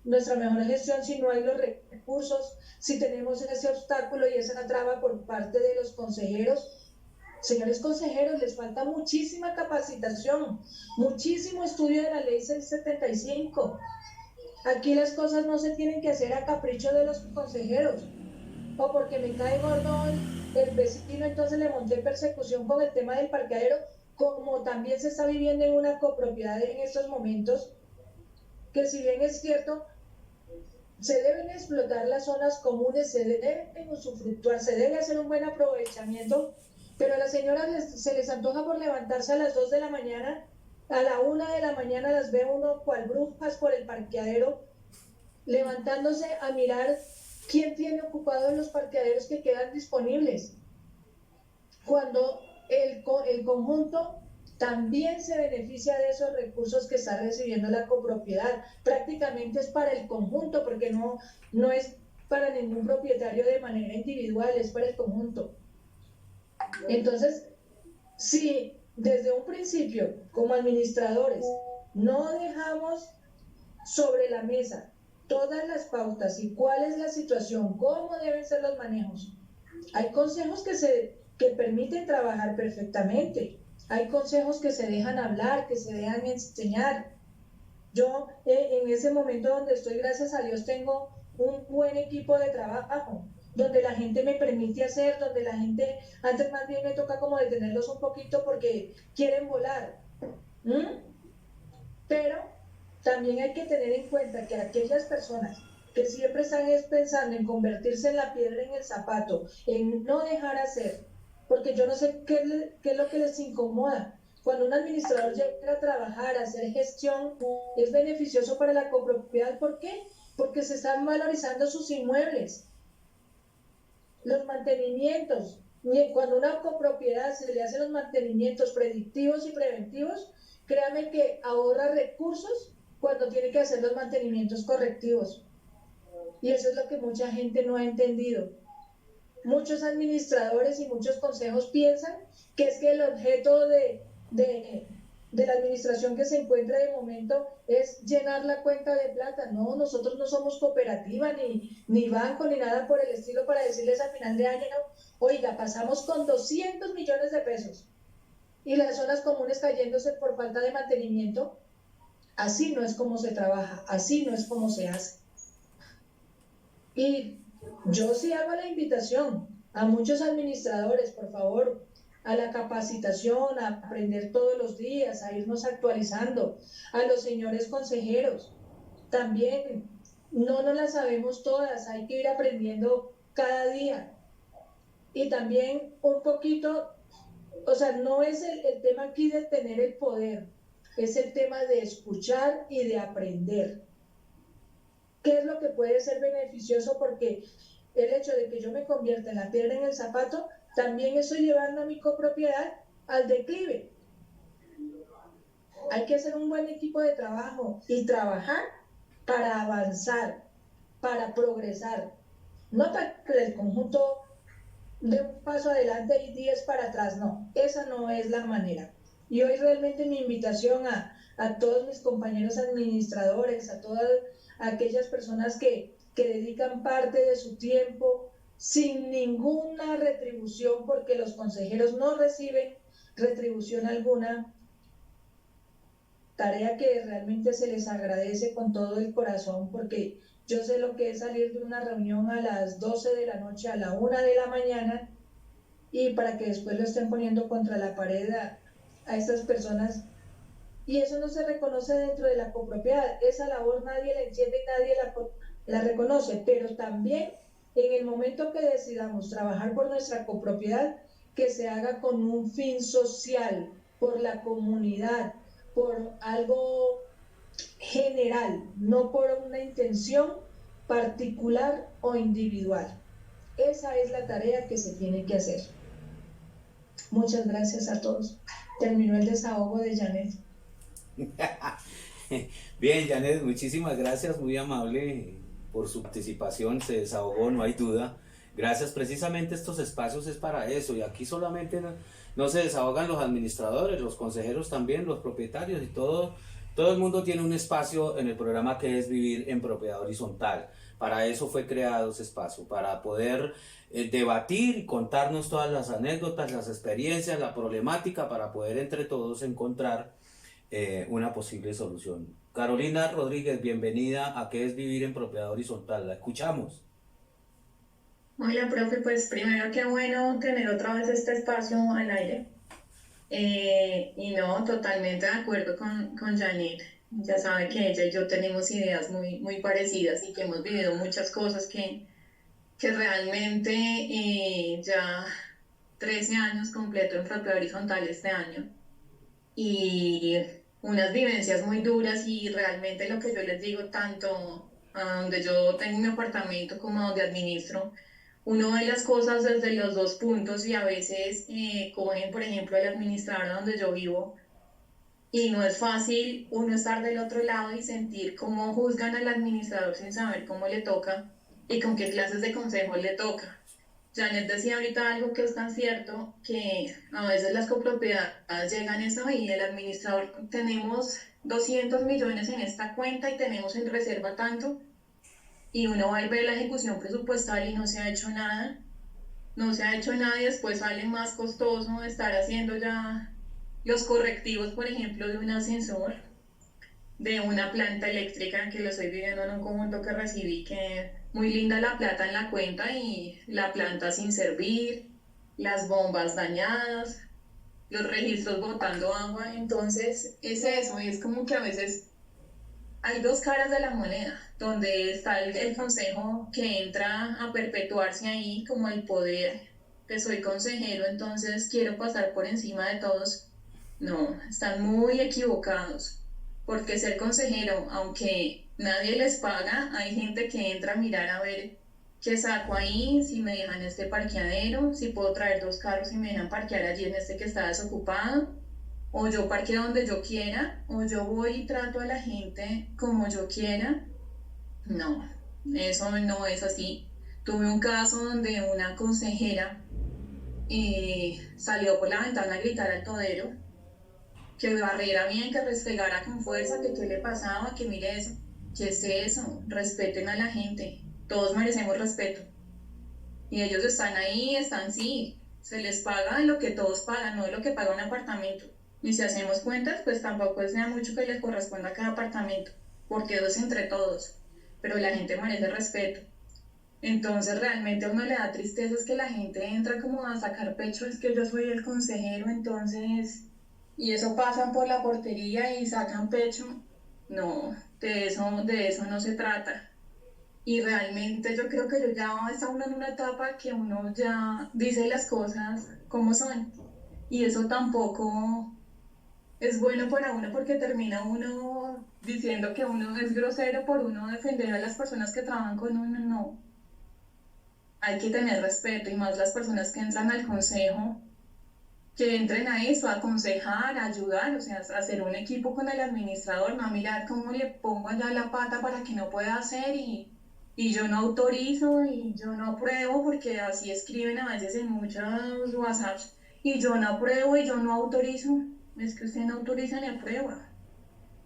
nuestra mejor gestión si no hay los recursos, si tenemos ese obstáculo y esa traba por parte de los consejeros. Señores consejeros, les falta muchísima capacitación, muchísimo estudio de la ley 675. Aquí las cosas no se tienen que hacer a capricho de los consejeros, o porque me cae gordo el vecino, entonces le monté persecución con el tema del parqueadero, como también se está viviendo en una copropiedad en estos momentos, que si bien es cierto, se deben explotar las zonas comunes, se deben usufructuar, se debe hacer un buen aprovechamiento, pero a las señoras se les antoja por levantarse a las 2 de la mañana A la 1 de la mañana las ve uno cual brujas por el parqueadero, levantándose a mirar quién tiene ocupados los parqueaderos que quedan disponibles, cuando el conjunto también se beneficia de esos recursos que está recibiendo la copropiedad. Prácticamente es para el conjunto, porque no es para ningún propietario de manera individual, es para el conjunto. Entonces, si desde un principio, como administradores, no dejamos sobre la mesa todas las pautas y cuál es la situación, cómo deben ser los manejos, hay consejos que permiten trabajar perfectamente. Hay consejos que se dejan hablar, que se dejan enseñar. Yo en ese momento donde estoy, gracias a Dios, tengo un buen equipo de trabajo, donde la gente me permite hacer, donde la gente, antes más bien me toca como detenerlos un poquito porque quieren volar. Pero también hay que tener en cuenta que aquellas personas que siempre están pensando en convertirse en la piedra en el zapato, en no dejar hacer, porque yo no sé qué es lo que les incomoda. Cuando un administrador llega a trabajar, a hacer gestión, es beneficioso para la copropiedad. ¿Por qué? Porque se están valorizando sus inmuebles. Los mantenimientos, cuando una copropiedad se le hacen los mantenimientos predictivos y preventivos, créame que ahorra recursos cuando tiene que hacer los mantenimientos correctivos. Y eso es lo que mucha gente no ha entendido. Muchos administradores y muchos consejos piensan que es que el objeto de la administración que se encuentra de momento es llenar la cuenta de plata. No, nosotros no somos cooperativa, ni banco, ni nada por el estilo para decirles a final de año, oiga, pasamos con 200 millones de pesos y las zonas comunes cayéndose por falta de mantenimiento. Así no es como se trabaja, así no es como se hace. Y yo sí hago la invitación a muchos administradores, por favor, a la capacitación, a aprender todos los días, a irnos actualizando, a los señores consejeros. También no nos las sabemos todas, hay que ir aprendiendo cada día. Y también un poquito, o sea, no es el tema aquí de tener el poder, es el tema de escuchar y de aprender. ¿Qué es lo que puede ser beneficioso? Porque el hecho de que yo me convierta en la piedra en el zapato, también estoy llevando a mi copropiedad al declive. Hay que hacer un buen equipo de trabajo y trabajar para avanzar, para progresar. No para que el conjunto dé un paso adelante y 10 para atrás, no. Esa no es la manera. Y hoy realmente mi invitación a todos mis compañeros administradores, a todas aquellas personas que dedican parte de su tiempo sin ninguna retribución, porque los consejeros no reciben retribución alguna, tarea que realmente se les agradece con todo el corazón, porque yo sé lo que es salir de una reunión a las 12 de la noche, a la 1 de la mañana, y para que después lo estén poniendo contra la pared a estas personas. Y eso no se reconoce dentro de la copropiedad. Esa labor nadie la entiende y nadie la reconoce, pero también en el momento que decidamos trabajar por nuestra copropiedad, que se haga con un fin social, por la comunidad, por algo general, no por una intención particular o individual. Esa es la tarea que se tiene que hacer. Muchas gracias a todos. Terminó el desahogo de Janet. Bien, Janet, muchísimas gracias, muy amable por su participación, se desahogó, no hay duda. Gracias, precisamente estos espacios es para eso, y aquí solamente no se desahogan los administradores, los consejeros también, los propietarios y todo el mundo tiene un espacio en el programa que es Vivir en Propiedad Horizontal. Para eso fue creado ese espacio, para poder debatir y contarnos todas las anécdotas, las experiencias, la problemática, para poder entre todos encontrar una posible solución. Carolina Rodríguez, bienvenida a ¿Qué es Vivir en Propiedad Horizontal? La escuchamos. Hola, profe, pues primero qué bueno tener otra vez este espacio al aire. Y no, totalmente de acuerdo con Janet. Ya sabe que ella y yo tenemos ideas muy, muy parecidas y que hemos vivido muchas cosas que realmente ya 13 años completo en Propiedad Horizontal este año. Y unas vivencias muy duras y realmente lo que yo les digo, tanto a donde yo tengo mi apartamento como a donde administro, uno ve las cosas desde los dos puntos y a veces cogen, por ejemplo, el administrador donde yo vivo y no es fácil uno estar del otro lado y sentir cómo juzgan al administrador sin saber cómo le toca y con qué clases de consejos le toca. Janet decía ahorita algo que es tan cierto, que a veces las copropiedades llegan eso y el administrador, tenemos 200 millones en esta cuenta y tenemos en reserva tanto, y uno va y ve la ejecución presupuestal y no se ha hecho nada, no se ha hecho nada y después sale más costoso estar haciendo ya los correctivos, por ejemplo, de un ascensor, de una planta eléctrica, que lo estoy viviendo en un conjunto que recibí, que muy linda la plata en la cuenta y la planta sin servir, las bombas dañadas, los registros botando agua. Entonces es eso, es como que a veces hay dos caras de la moneda, donde está el consejo que entra a perpetuarse ahí como el poder, que soy consejero, entonces quiero pasar por encima de todos. No, están muy equivocados, porque ser consejero, aunque nadie les paga, hay gente que entra a mirar a ver qué saco ahí, si me dejan este parqueadero, si puedo traer 2 carros y me dejan parquear allí en este que está desocupado, o yo parqueo donde yo quiera, o yo voy y trato a la gente como yo quiera. No, eso no es así. Tuve un caso donde una consejera salió por la ventana a gritar al todero que barriera bien, que restregara con fuerza, que qué le pasaba, que mire eso. ¿Qué es eso? Respeten a la gente. Todos merecemos respeto. Y ellos están ahí, están sí. Se les paga lo que todos pagan, no lo que paga un apartamento. Y si hacemos cuentas, pues tampoco es nada mucho que les corresponda a cada apartamento, porque eso es entre todos. Pero la gente merece respeto. Entonces realmente a uno le da tristeza es que la gente entra como a sacar pecho, es que yo soy el consejero, entonces... Y eso pasan por la portería y sacan pecho. No, de eso no se trata. Y realmente yo creo que yo ya está uno en una etapa que uno ya dice las cosas como son. Y eso tampoco es bueno para uno porque termina uno diciendo que uno es grosero por uno defender a las personas que trabajan con uno. No. Hay que tener respeto y más las personas que entran al consejo, que entren a eso, a aconsejar, a ayudar, o sea, a hacer un equipo con el administrador, no a mirar cómo le pongo allá la pata para que no pueda hacer y yo no autorizo y yo no apruebo, porque así escriben a veces en muchos WhatsApps, y yo no apruebo y yo no autorizo. Es que usted no autoriza ni aprueba,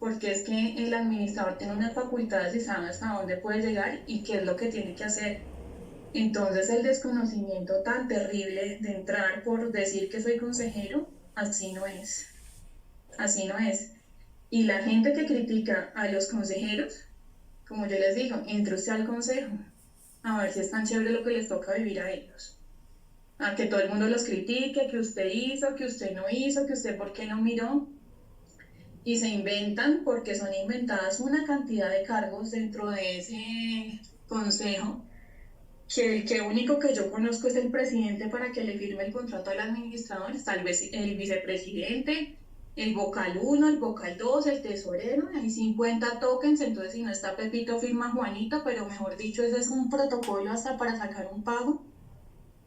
porque es que el administrador tiene unas facultades y sabe hasta dónde puede llegar y qué es lo que tiene que hacer. Entonces el desconocimiento tan terrible de entrar por decir que soy consejero, así no es. Así no es. Y la gente que critica a los consejeros, como yo les digo, entre usted al consejo, a ver si es tan chévere lo que les toca vivir a ellos. A que todo el mundo los critique, que usted hizo, que usted no hizo, que usted por qué no miró. Y se inventan, porque son inventadas una cantidad de cargos dentro de ese consejo, que el único que yo conozco es el presidente para que le firme el contrato al administrador, tal vez el vicepresidente, el vocal 1, el vocal 2, el tesorero, hay 50 tokens, entonces si no está Pepito firma Juanito, pero mejor dicho, ese es un protocolo hasta para sacar un pago.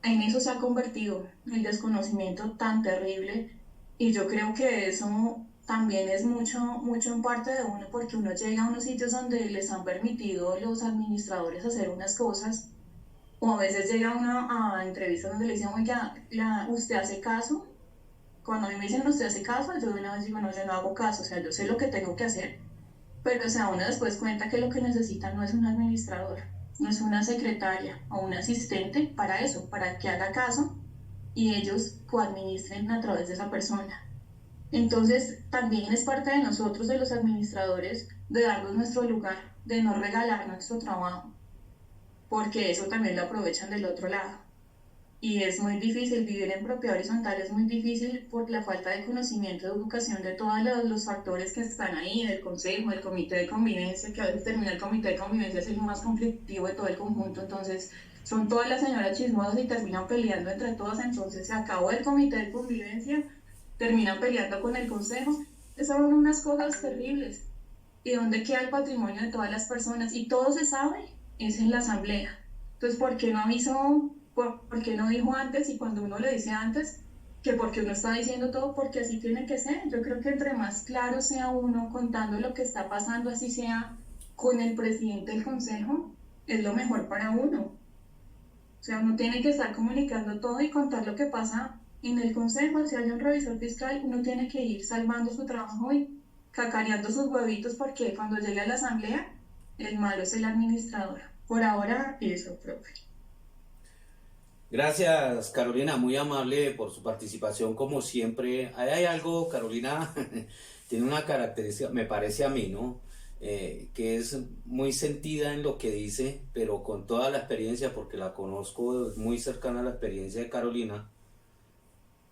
En eso se ha convertido el desconocimiento tan terrible, y yo creo que eso también es mucho en parte de uno, porque uno llega a unos sitios donde les han permitido los administradores hacer unas cosas, o a veces llega uno a entrevistas donde le dicen, oiga, ¿usted hace caso? Cuando a mí me dicen, ¿usted hace caso? Yo de una vez digo, no, yo no hago caso, o sea, yo sé lo que tengo que hacer. Pero, o sea, uno después cuenta que lo que necesita no es un administrador, no es una secretaria o un asistente para eso, para que haga caso y ellos coadministren a través de esa persona. Entonces, también es parte de nosotros, de los administradores, de darnos nuestro lugar, de no regalar nuestro trabajo, porque eso también lo aprovechan del otro lado. Y es muy difícil, vivir en propiedad horizontal es muy difícil por la falta de conocimiento, de educación de todos los factores que están ahí, del consejo, del comité de convivencia, que a veces termina el comité de convivencia es el más conflictivo de todo el conjunto, entonces son todas las señoras chismosas y terminan peleando entre todas, entonces se acabó el comité de convivencia, terminan peleando con el consejo, Esas son unas cosas terribles. ¿Y dónde queda el patrimonio de todas las personas? Y todo se sabe, es en la asamblea. Entonces, ¿por qué no avisó? ¿Por qué no dijo antes? Y cuando uno le dice antes, que porque uno está diciendo todo, porque así tiene que ser. Yo creo que entre más claro sea uno contando lo que está pasando, así sea con el presidente del consejo, es lo mejor para uno. O sea, uno tiene que estar comunicando todo y contar lo que pasa en el consejo. Si hay un revisor fiscal, uno tiene que ir salvando su trabajo y cacareando sus huevitos, porque cuando llegue a la asamblea, el malo es el administrador. Por ahora, eso, profe. Gracias, Carolina, muy amable por su participación como siempre. Ahí hay algo, Carolina, tiene una característica, me parece a mí, ¿no? Que es muy sentida en lo que dice, pero con toda la experiencia, porque la conozco muy cercana a la experiencia de Carolina,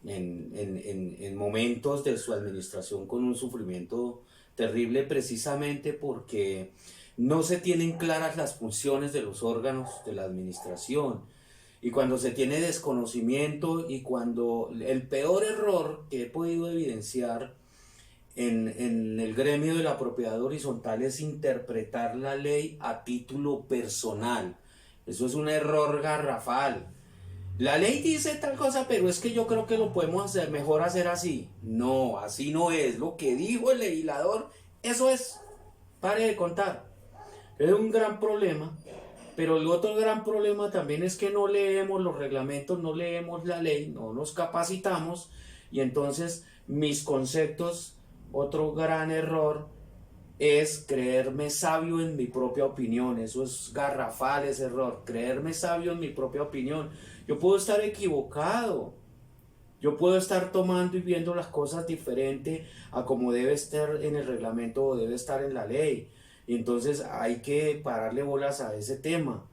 en momentos de su administración con un sufrimiento terrible, precisamente porque no se tienen claras las funciones de los órganos de la administración. Y cuando se tiene desconocimiento y cuando el peor error que he podido evidenciar en el gremio de la propiedad horizontal es interpretar la ley a título personal. Eso es un error garrafal. La ley dice tal cosa, pero es que yo creo que lo podemos hacer, mejor hacer así. No, así no es. Lo que dijo el legislador, eso es. Pare de contar. Es un gran problema. Pero el otro gran problema también es que no leemos los reglamentos, no leemos la ley, no nos capacitamos, y entonces mis conceptos, otro gran error es creerme sabio en mi propia opinión. Eso es garrafal, ese error, creerme sabio en mi propia opinión. Yo puedo estar equivocado, yo puedo estar tomando y viendo las cosas diferente a como debe estar en el reglamento o debe estar en la ley. Y entonces hay que pararle bolas a ese tema.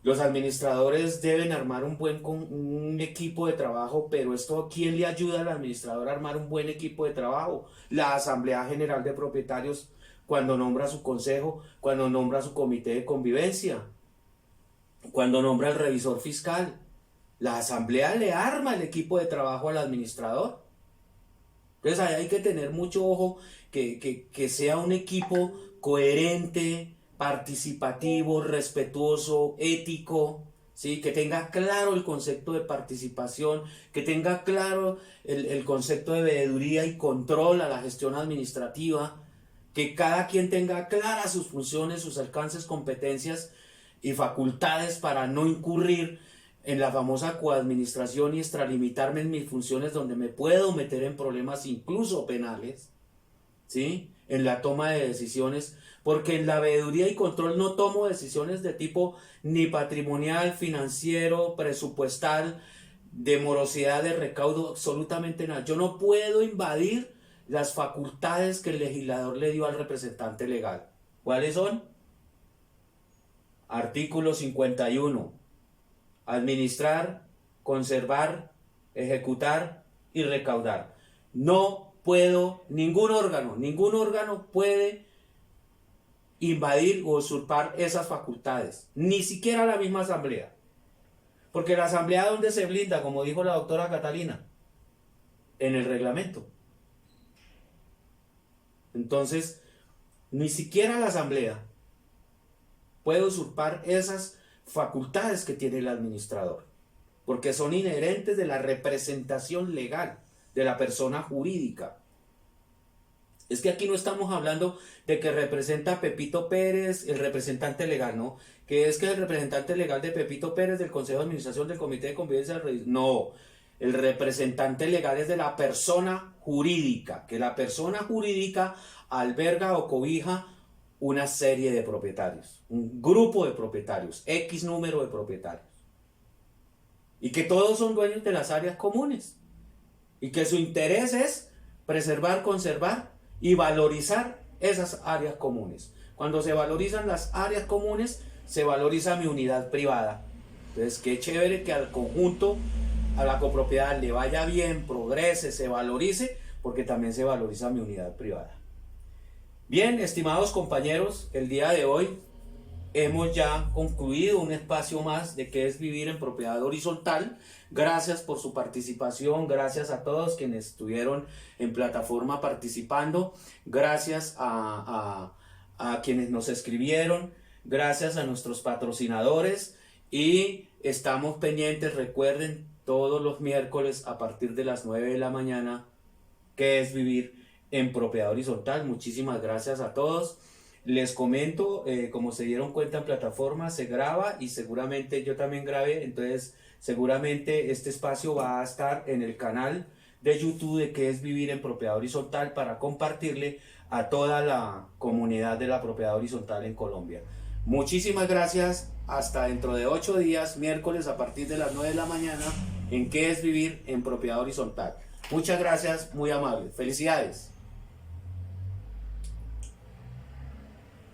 Los administradores deben armar un equipo de trabajo, pero esto, ¿quién le ayuda al administrador a armar un buen equipo de trabajo? La Asamblea General de Propietarios, cuando nombra su consejo, cuando nombra su comité de convivencia, cuando nombra el revisor fiscal. La Asamblea le arma el equipo de trabajo al administrador. Entonces ahí hay que tener mucho ojo que sea un equipo coherente, participativo, respetuoso, ético, ¿sí? Que tenga claro el concepto de participación, que tenga claro el concepto de veeduría y control a la gestión administrativa, que cada quien tenga claras sus funciones, sus alcances, competencias y facultades para no incurrir en la famosa coadministración y extralimitarme en mis funciones, donde me puedo meter en problemas incluso penales, ¿sí? En la toma de decisiones, porque en la veeduría y control no tomo decisiones de tipo ni patrimonial, financiero, presupuestal, de morosidad de recaudo, absolutamente nada. Yo no puedo invadir las facultades que el legislador le dio al representante legal. ¿Cuáles son? Artículo 51. Administrar, conservar, ejecutar y recaudar. No puedo, ningún órgano puede invadir o usurpar esas facultades, ni siquiera la misma asamblea, porque la asamblea, ¿dónde se blinda? Como dijo la doctora Catalina, en el reglamento. Entonces, ni siquiera la asamblea puede usurpar esas facultades que tiene el administrador, porque son inherentes de la representación legal de la persona jurídica. Es que aquí no estamos hablando de que representa a Pepito Pérez, el representante legal, ¿no? Que es que el representante legal de Pepito Pérez, del Consejo de Administración, del Comité de Convivencia, no. El representante legal es de la persona jurídica, que la persona jurídica alberga o cobija una serie de propietarios, un grupo de propietarios, X número de propietarios, y que todos son dueños de las áreas comunes, y que su interés es preservar, conservar y valorizar esas áreas comunes. Cuando se valorizan las áreas comunes, se valoriza mi unidad privada. Entonces, qué chévere que al conjunto, a la copropiedad le vaya bien, progrese, se valorice, porque también se valoriza mi unidad privada. Bien, estimados compañeros, el día de hoy hemos ya concluido un espacio más de qué es vivir en propiedad horizontal. Gracias por su participación, gracias a todos quienes estuvieron en plataforma participando, gracias a quienes nos escribieron, gracias a nuestros patrocinadores y estamos pendientes, recuerden, todos los miércoles a partir de las 9 de la mañana, qué es vivir en propiedad horizontal. Muchísimas gracias a todos. Les comento, como se dieron cuenta en plataforma, se graba y seguramente yo también grabé, entonces seguramente este espacio va a estar en el canal de YouTube de qué es vivir en propiedad horizontal para compartirle a toda la comunidad de la propiedad horizontal en Colombia. Muchísimas gracias, hasta dentro de 8 días, miércoles a partir de las 9 de la mañana, en qué es vivir en propiedad horizontal. Muchas gracias, muy amable. Felicidades.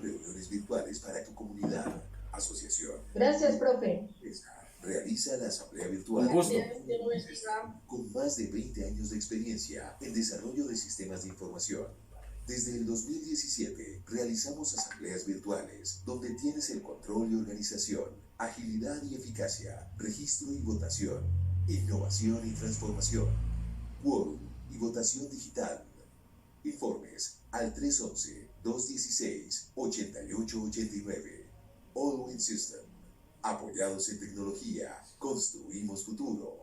Reuniones virtuales para tu comunidad. Asociación. Gracias, profe. Realiza la asamblea virtual. Un gusto. Con más de 20 años de experiencia en desarrollo de sistemas de información. Desde el 2017 realizamos asambleas virtuales donde tienes el control y organización, agilidad y eficacia, registro y votación, innovación y transformación, quórum y votación digital. Informes al 311-216-8889. All Win System. Apoyados en tecnología, construimos futuro.